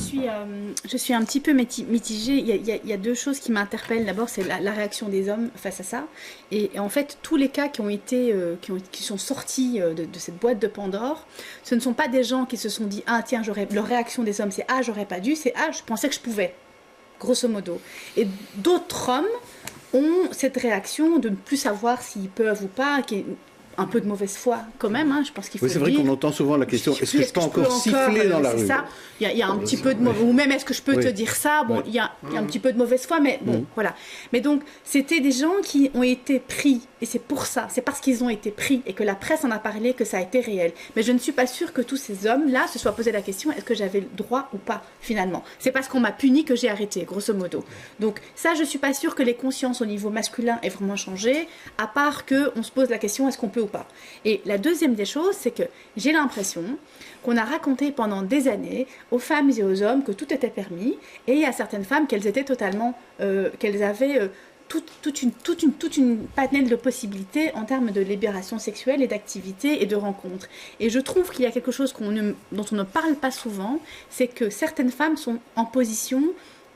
suis un petit peu mitigée. Il y a deux choses qui m'interpellent. D'abord, c'est la réaction des hommes face à ça. Et en fait, tous les cas qui sont sortis de cette boîte de Pandore, ce ne sont pas des gens qui se sont dit « Ah tiens, leur réaction des hommes, c'est « Ah, j'aurais pas dû », c'est « Ah, je pensais que je pouvais », grosso modo. Et d'autres hommes ont cette réaction de ne plus savoir s'ils peuvent ou pas, qui est un peu de mauvaise foi quand même, hein, je pense qu'il faut le dire. Oui, c'est vrai qu'on entend souvent la question, est-ce que je peux encore siffler dans la rue? Ça. Il y a un petit peu de ou même est-ce que je peux te dire ça? Bon, il y a un petit peu de mauvaise foi, mais bon, voilà. Mais donc, c'était des gens qui ont été pris, et c'est pour ça, c'est parce qu'ils ont été pris, et que la presse en a parlé, que ça a été réel. Mais je ne suis pas sûre que tous ces hommes-là se soient posé la question, est-ce que j'avais le droit ou pas, finalement? C'est parce qu'on m'a puni que j'ai arrêté, grosso modo. Donc ça, je ne suis pas sûre que les consciences au niveau masculin aient vraiment changé, à part qu'on se pose la question, est-ce qu'on peut ou pas? Et la deuxième des choses, c'est que j'ai l'impression qu'on a raconté pendant des années aux femmes et aux hommes que tout était permis, et à certaines femmes qu'elles étaient totalement, qu'elles avaient toute une panel de possibilités en termes de libération sexuelle et d'activité et de rencontres. Et je trouve qu'il y a quelque chose dont on ne parle pas souvent, c'est que certaines femmes sont en position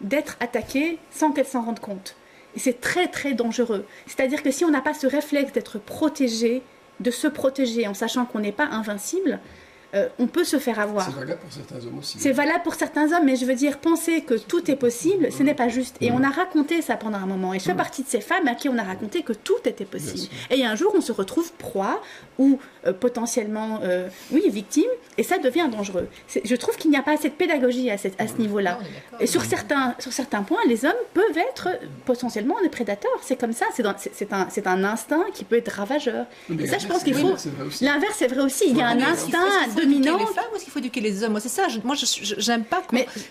d'être attaquées sans qu'elles s'en rendent compte. Et c'est très très dangereux. C'est-à-dire que si on n'a pas ce réflexe d'être protégé, de se protéger en sachant qu'on n'est pas invincible, on peut se faire avoir. C'est valable pour certains hommes aussi. C'est valable pour certains hommes, mais je veux dire, penser que tout est possible, ce n'est pas juste. Et on a raconté ça pendant un moment. Et je fais partie de ces femmes à qui on a raconté que tout était possible. Et un jour, on se retrouve proie ou potentiellement, victime, et ça devient dangereux. Je trouve qu'il n'y a pas assez de pédagogie à ce niveau-là. Et sur certains points, les hommes peuvent être potentiellement des prédateurs. C'est comme ça, c'est un instinct qui peut être ravageur. Et ça, je pense qu'il faut... L'inverse, c'est vrai aussi. Il y a un instinct dominant. Les femmes ou est-ce qu'il faut éduquer les hommes? Moi, c'est ça. Moi, j'aime pas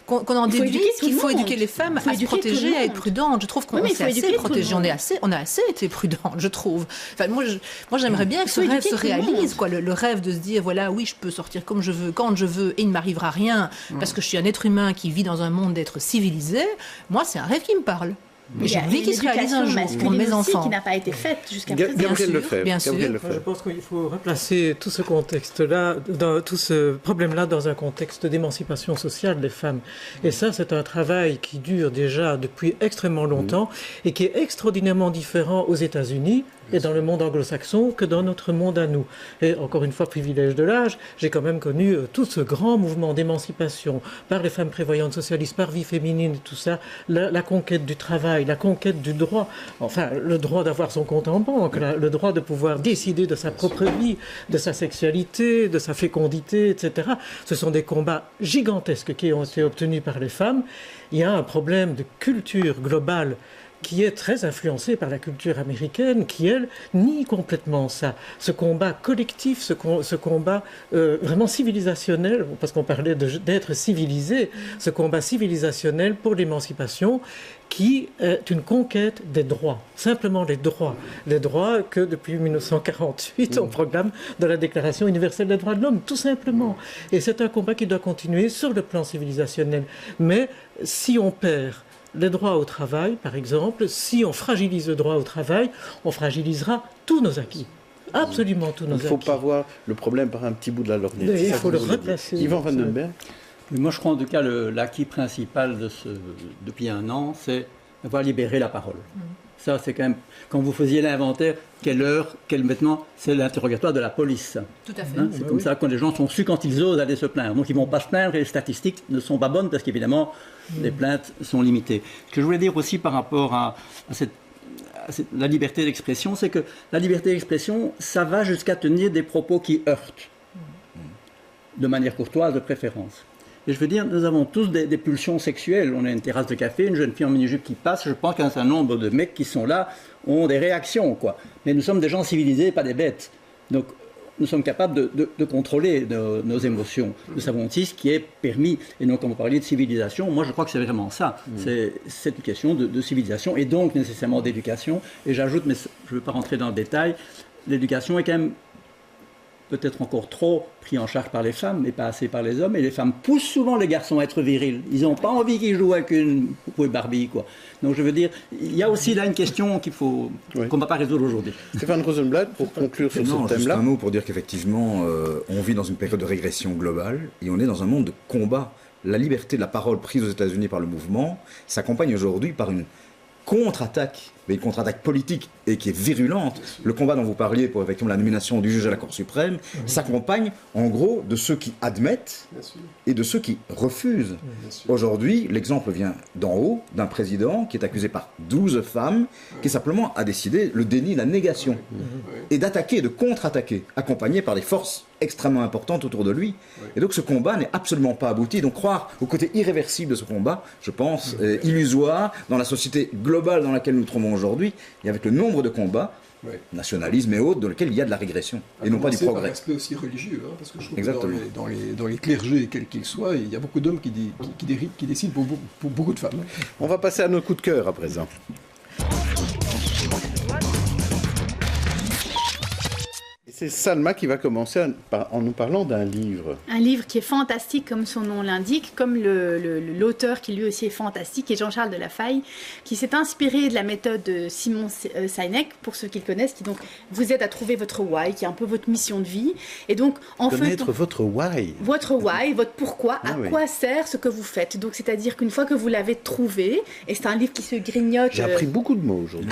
qu'on en déduise qu'il faut éduquer les femmes à se protéger, à être prudentes. Je trouve qu'on s'est assez protégé. On a assez été prudentes, je trouve. Enfin, moi, j'aimerais bien que ce rêve se réalise. Quoi, le rêve de se dire, voilà, oui, je peux sortir comme je veux, quand je veux, et il ne m'arrivera rien, parce que je suis un être humain qui vit dans un monde d'être civilisé. Moi, c'est un rêve qui me parle. Mais j'ai envie qu'il se réalise un jour pour mes enfants. Qui n'a pas été faite jusqu'à présent. Gabriel Lefebvre. Bien sûr. Je pense qu'il faut replacer tout ce contexte-là, tout ce problème-là dans un contexte d'émancipation sociale des femmes. Et ça, c'est un travail qui dure déjà depuis extrêmement longtemps et qui est extraordinairement différent aux États-Unis et dans le monde anglo-saxon que dans notre monde à nous. Et encore une fois, privilège de l'âge, j'ai quand même connu tout ce grand mouvement d'émancipation par les femmes prévoyantes socialistes, par Vie féminine, tout ça, la conquête du travail, la conquête du droit, enfin le droit d'avoir son compte en banque, le droit de pouvoir décider de sa propre vie, de sa sexualité, de sa fécondité, etc. Ce sont des combats gigantesques qui ont été obtenus par les femmes. Il y a un problème de culture globale qui est très influencée par la culture américaine, qui, elle, nie complètement ça. Ce combat collectif, ce combat vraiment civilisationnel, parce qu'on parlait d'être civilisé, ce combat civilisationnel pour l'émancipation, qui est une conquête des droits, simplement les droits que depuis 1948 on proclame dans la Déclaration universelle des droits de l'homme, tout simplement. Et c'est un combat qui doit continuer sur le plan civilisationnel. Mais si on perd les droits au travail, par exemple, si on fragilise le droit au travail, on fragilisera tous nos acquis. Absolument tous nos acquis. Il ne faut pas voir le problème par un petit bout de la lorgnette. Il faut le replacer. Yvan Vandenberg. Moi, je crois en tout cas l'acquis principal depuis un an, c'est d'avoir libéré la parole. Ça, c'est quand même, quand vous faisiez l'inventaire, quelle heure, quel maintenant, c'est l'interrogatoire de la police. Tout à fait. C'est comme ça que les gens sont su quand ils osent aller se plaindre. Donc ils ne vont pas se plaindre et les statistiques ne sont pas bonnes parce qu'évidemment, les plaintes sont limitées. Ce que je voulais dire aussi par rapport à la liberté d'expression, c'est que la liberté d'expression, ça va jusqu'à tenir des propos qui heurtent, de manière courtoise de préférence. Et je veux dire, nous avons tous des pulsions sexuelles. On a une terrasse de café, une jeune fille en mini-jupe qui passe. Je pense qu'un certain nombre de mecs qui sont là ont des réactions, quoi. Mais nous sommes des gens civilisés, pas des bêtes. Donc, nous sommes capables de contrôler nos émotions. Nous savons aussi ce qui est permis. Et donc, quand vous parliez de civilisation, moi, je crois que c'est vraiment ça. C'est cette question de civilisation et donc nécessairement d'éducation. Et j'ajoute, mais je ne veux pas rentrer dans le détail, l'éducation est quand même peut-être encore trop pris en charge par les femmes et pas assez par les hommes. Et les femmes poussent souvent les garçons à être virils. Ils n'ont pas envie qu'ils jouent avec une poupée Barbie, quoi. Donc je veux dire, il y a aussi là une question qu'on ne va pas résoudre aujourd'hui. Stéphane Rosenblatt, pour conclure sur ce thème-là. Juste un mot pour dire qu'effectivement, on vit dans une période de régression globale et on est dans un monde de combat. La liberté de la parole prise aux États-Unis par le mouvement s'accompagne aujourd'hui par une contre-attaque, mais une contre-attaque politique et qui est virulente. Le combat dont vous parliez pour effectivement la nomination du juge à la Cour suprême s'accompagne en gros de ceux qui admettent et de ceux qui refusent. Aujourd'hui, l'exemple vient d'en haut, d'un président qui est accusé par 12 femmes, qui simplement a décidé le déni, la négation, et d'attaquer, de contre-attaquer, accompagné par des forces extrêmement importantes autour de lui. Et donc ce combat n'est absolument pas abouti. Donc croire au côté irréversible de ce combat, je pense, est illusoire dans la société globale dans laquelle nous nous trouvons aujourd'hui, et avec le nombre de combats, nationalisme et autres, dans lesquels il y a de la régression, et non pas du progrès. Par respect aussi religieux, parce que je trouve que dans les clergés, quels qu'ils soient, il y a beaucoup d'hommes qui décident pour beaucoup de femmes. On va passer à nos coups de cœur à présent. C'est Salma qui va commencer en nous parlant d'un livre. Un livre qui est fantastique comme son nom l'indique, comme l'auteur qui lui aussi est fantastique, qui est Jean-Charles Delafaye, qui s'est inspiré de la méthode de Simon Sinek, pour ceux qui le connaissent, qui donc vous aide à trouver votre why, qui est un peu votre mission de vie. Et donc, en connaître votre why. Votre why, votre pourquoi, quoi sert ce que vous faites. Donc, c'est-à-dire qu'une fois que vous l'avez trouvé, et c'est un livre qui se grignote... J'ai appris beaucoup de mots aujourd'hui.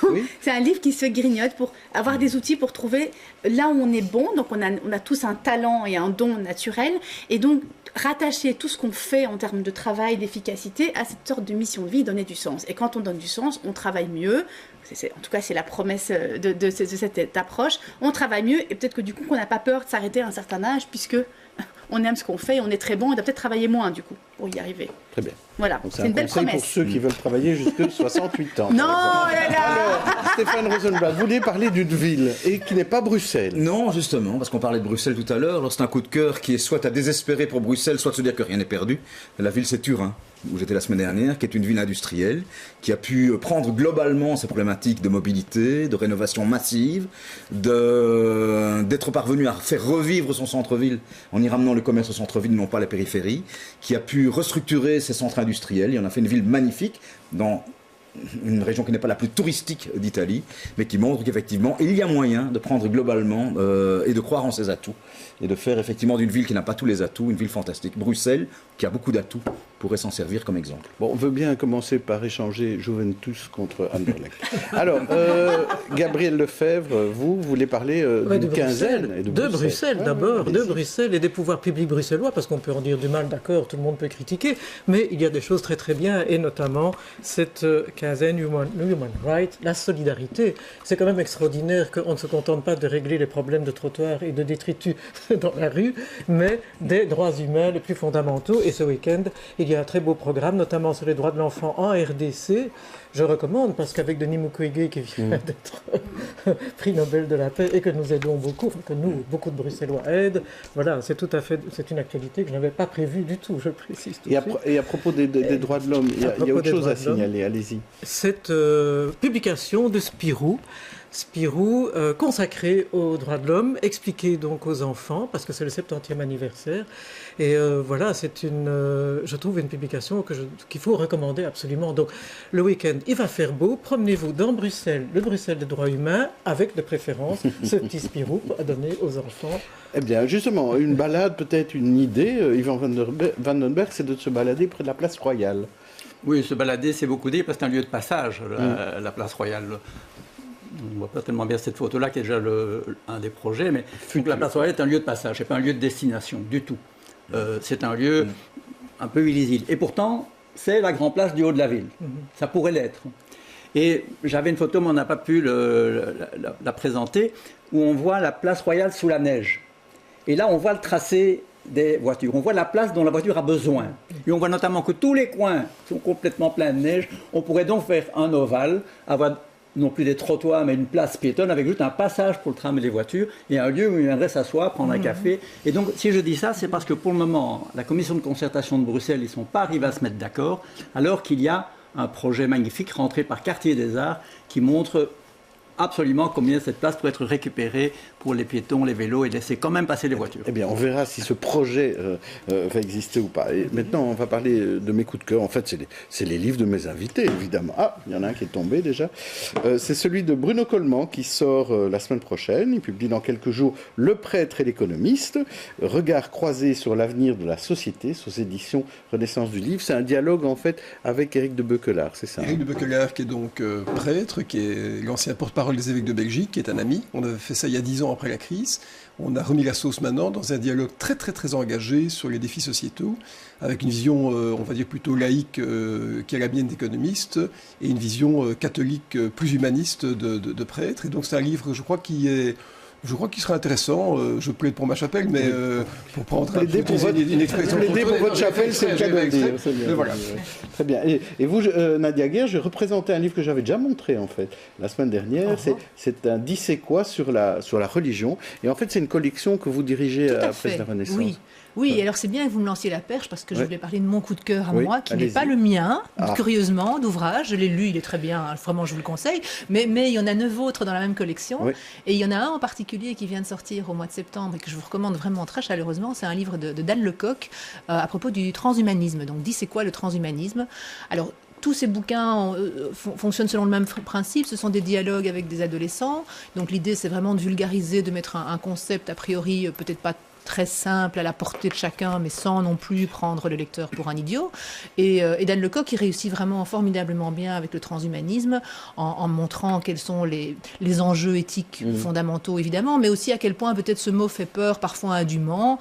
Donc, c'est un livre qui se grignote pour avoir des outils pour trouver là où on est bon. Donc on a tous un talent et un don naturel, et donc rattacher tout ce qu'on fait en termes de travail, d'efficacité à cette sorte de mission de vie, donner du sens. Et quand on donne du sens, on travaille mieux. En tout cas, c'est la promesse de cette approche. On travaille mieux, et peut-être que du coup, on n'a pas peur de s'arrêter à un certain âge, puisque on aime ce qu'on fait, on est très bon, on doit peut-être travailler moins du coup pour y arriver. Très bien. Voilà, c'est une belle promesse. Pour ceux qui veulent travailler jusqu'à 68 ans. Non, là là. Alors, Stéphane Rosenblatt, vous vouliez parler d'une ville et qui n'est pas Bruxelles. Non, justement, parce qu'on parlait de Bruxelles tout à l'heure. Alors c'est un coup de cœur qui est soit à désespérer pour Bruxelles, soit de se dire que rien n'est perdu. La ville, c'est Turin. où j'étais la semaine dernière, qui est une ville industrielle, qui a pu prendre globalement ces problématiques de mobilité, de rénovation massive, d'être parvenu à faire revivre son centre-ville en y ramenant le commerce au centre-ville, non pas les périphéries, qui a pu restructurer ses centres industriels. Il en a fait une ville magnifique dans une région qui n'est pas la plus touristique d'Italie, mais qui montre qu'effectivement, il y a moyen de prendre globalement et de croire en ses atouts, et de faire effectivement d'une ville qui n'a pas tous les atouts, une ville fantastique. Bruxelles, qui a beaucoup d'atouts, pourrait s'en servir comme exemple. Bon, on veut bien commencer par échanger Juventus contre Anderlecht. Alors, Gabriel Lefebvre, vous voulez parler d'une quinzaine de Bruxelles d'abord, de Bruxelles et des pouvoirs publics bruxellois, parce qu'on peut en dire du mal, d'accord, tout le monde peut critiquer, mais il y a des choses très très bien, et notamment cette quinzaine Human Rights, la solidarité. C'est quand même extraordinaire qu'on ne se contente pas de régler les problèmes de trottoirs et de détritus dans la rue, mais des droits humains les plus fondamentaux. Et ce week-end, il y a un très beau programme, notamment sur les droits de l'enfant en RDC. Je recommande, parce qu'avec Denis Mukwege, qui vient d'être prix Nobel de la paix, et que nous aidons beaucoup, enfin que nous, beaucoup de Bruxellois aident, voilà, c'est tout à fait, c'est une actualité que je n'avais pas prévue du tout, je précise. Et à propos des droits de l'homme, il y a autre chose à signaler, allez-y. Cette publication de Spirou, consacré aux droits de l'homme, expliqué donc aux enfants, parce que c'est le 70e anniversaire. Et voilà, c'est je trouve une publication qu'il faut recommander absolument. Donc le week-end, il va faire beau, promenez-vous dans Bruxelles, le Bruxelles des droits humains, avec de préférence ce petit Spirou à donner aux enfants. Eh bien, justement, une balade, peut-être une idée, Yvan Vandenberg, c'est de se balader près de la place Royale. Oui, se balader, c'est beaucoup dire, parce que c'est un lieu de passage, la place Royale. On ne voit pas tellement bien cette photo-là, qui est déjà un des projets, mais la place Royale est un lieu de passage, ce n'est pas un lieu de destination du tout. C'est un lieu un peu illisible. Et pourtant, c'est la grande place du haut de la ville. Ça pourrait l'être. Et j'avais une photo, mais on n'a pas pu la présenter, où on voit la place Royale sous la neige. Et là, on voit le tracé des voitures. On voit la place dont la voiture a besoin. Et on voit notamment que tous les coins sont complètement pleins de neige. On pourrait donc faire un ovale, avoir non plus des trottoirs, mais une place piétonne avec juste un passage pour le tram et les voitures et un lieu où ils viendraient s'asseoir, prendre un café. Et donc, si je dis ça, c'est parce que pour le moment, la commission de concertation de Bruxelles, ils ne sont pas arrivés à se mettre d'accord, alors qu'il y a un projet magnifique rentré par Quartier des Arts qui montre absolument combien cette place peut être récupérée pour les piétons, les vélos et laisser quand même passer les voitures. Eh bien, on verra si ce projet va exister ou pas. Et maintenant, on va parler de mes coups de cœur. En fait, c'est les livres de mes invités, évidemment. Ah, il y en a un qui est tombé déjà. C'est celui de Bruno Coleman qui sort la semaine prochaine. Il publie dans quelques jours Le prêtre et l'économiste. Regard croisé sur l'avenir de la société, sous édition Renaissance du livre. C'est un dialogue, en fait, avec Éric de Beuquelaar, c'est ça? Éric de Beuquelaar, qui est donc prêtre, qui est l'ancien porte-parole des évêques de Belgique, qui est un ami. On avait fait ça il y a 10 ans après la crise. On a remis la sauce maintenant dans un dialogue très très très engagé sur les défis sociétaux, avec une vision, on va dire, plutôt laïque qui est la mienne d'économiste, et une vision catholique plus humaniste de prêtre. Et donc c'est un livre, je crois, qui sera intéressant. Je plaide pour ma chapelle, mais pour prendre une expression. Plaider pour votre chapelle, c'est le cas de le dire. Voilà. Très bien. Et vous, Nadia Guerre, j'ai représenté un livre que j'avais déjà montré, en fait, la semaine dernière. C'est un dit c'est quoi sur la religion. Et en fait, c'est une collection que vous dirigez après la Renaissance. Oui, alors c'est bien que vous me lanciez la perche, parce que je voulais parler de mon coup de cœur à moi, qui n'est pas le mien, curieusement, d'ouvrage. Je l'ai lu, il est très bien, vraiment, je vous le conseille. Mais il y en a 9 autres dans la même collection. Oui. Et il y en a un en particulier qui vient de sortir au mois de septembre et que je vous recommande vraiment très chaleureusement. C'est un livre de Dan Lecoq à propos du transhumanisme. Donc, dit c'est quoi le transhumanisme? Alors, tous ces bouquins fonctionnent selon le même principe. Ce sont des dialogues avec des adolescents. Donc, l'idée, c'est vraiment de vulgariser, de mettre un concept a priori peut-être pas très simple, à la portée de chacun, mais sans non plus prendre le lecteur pour un idiot. Et Dan Lecoq, il réussit vraiment formidablement bien avec le transhumanisme, en montrant quels sont les enjeux éthiques fondamentaux, évidemment, mais aussi à quel point peut-être ce mot fait peur, parfois indûment,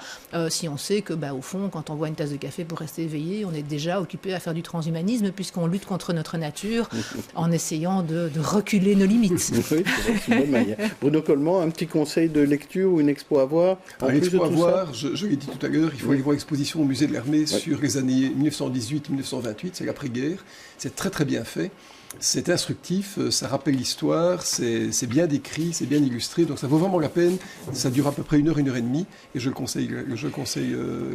si on sait que, au fond, quand on boit une tasse de café pour rester éveillé, on est déjà occupé à faire du transhumanisme, puisqu'on lutte contre notre nature en essayant de reculer nos limites. Oui, c'est une bonne manière. Bruno Coleman, un petit conseil de lecture ou une expo à voir en plus de tout ça. Je l'ai dit tout à l'heure, il faut aller voir l'exposition au musée de l'Armée sur les années 1918-1928, c'est l'après-guerre. C'est très très bien fait. C'est instructif, ça rappelle l'histoire, c'est bien décrit, c'est bien illustré, donc ça vaut vraiment la peine. Ça dure à peu près 1 heure, 1 heure et demie, et je le conseille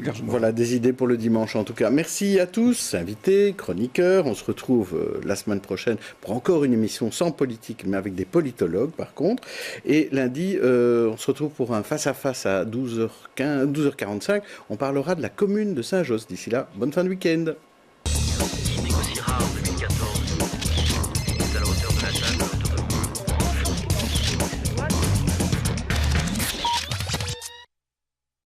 largement. Voilà, des idées pour le dimanche en tout cas. Merci à tous, invités, chroniqueurs. On se retrouve la semaine prochaine pour encore une émission sans politique, mais avec des politologues par contre. Et lundi, on se retrouve pour un face-à-face à 12h45. On parlera de la commune de Saint-Josse. D'ici là, bonne fin de week-end. Qui négociera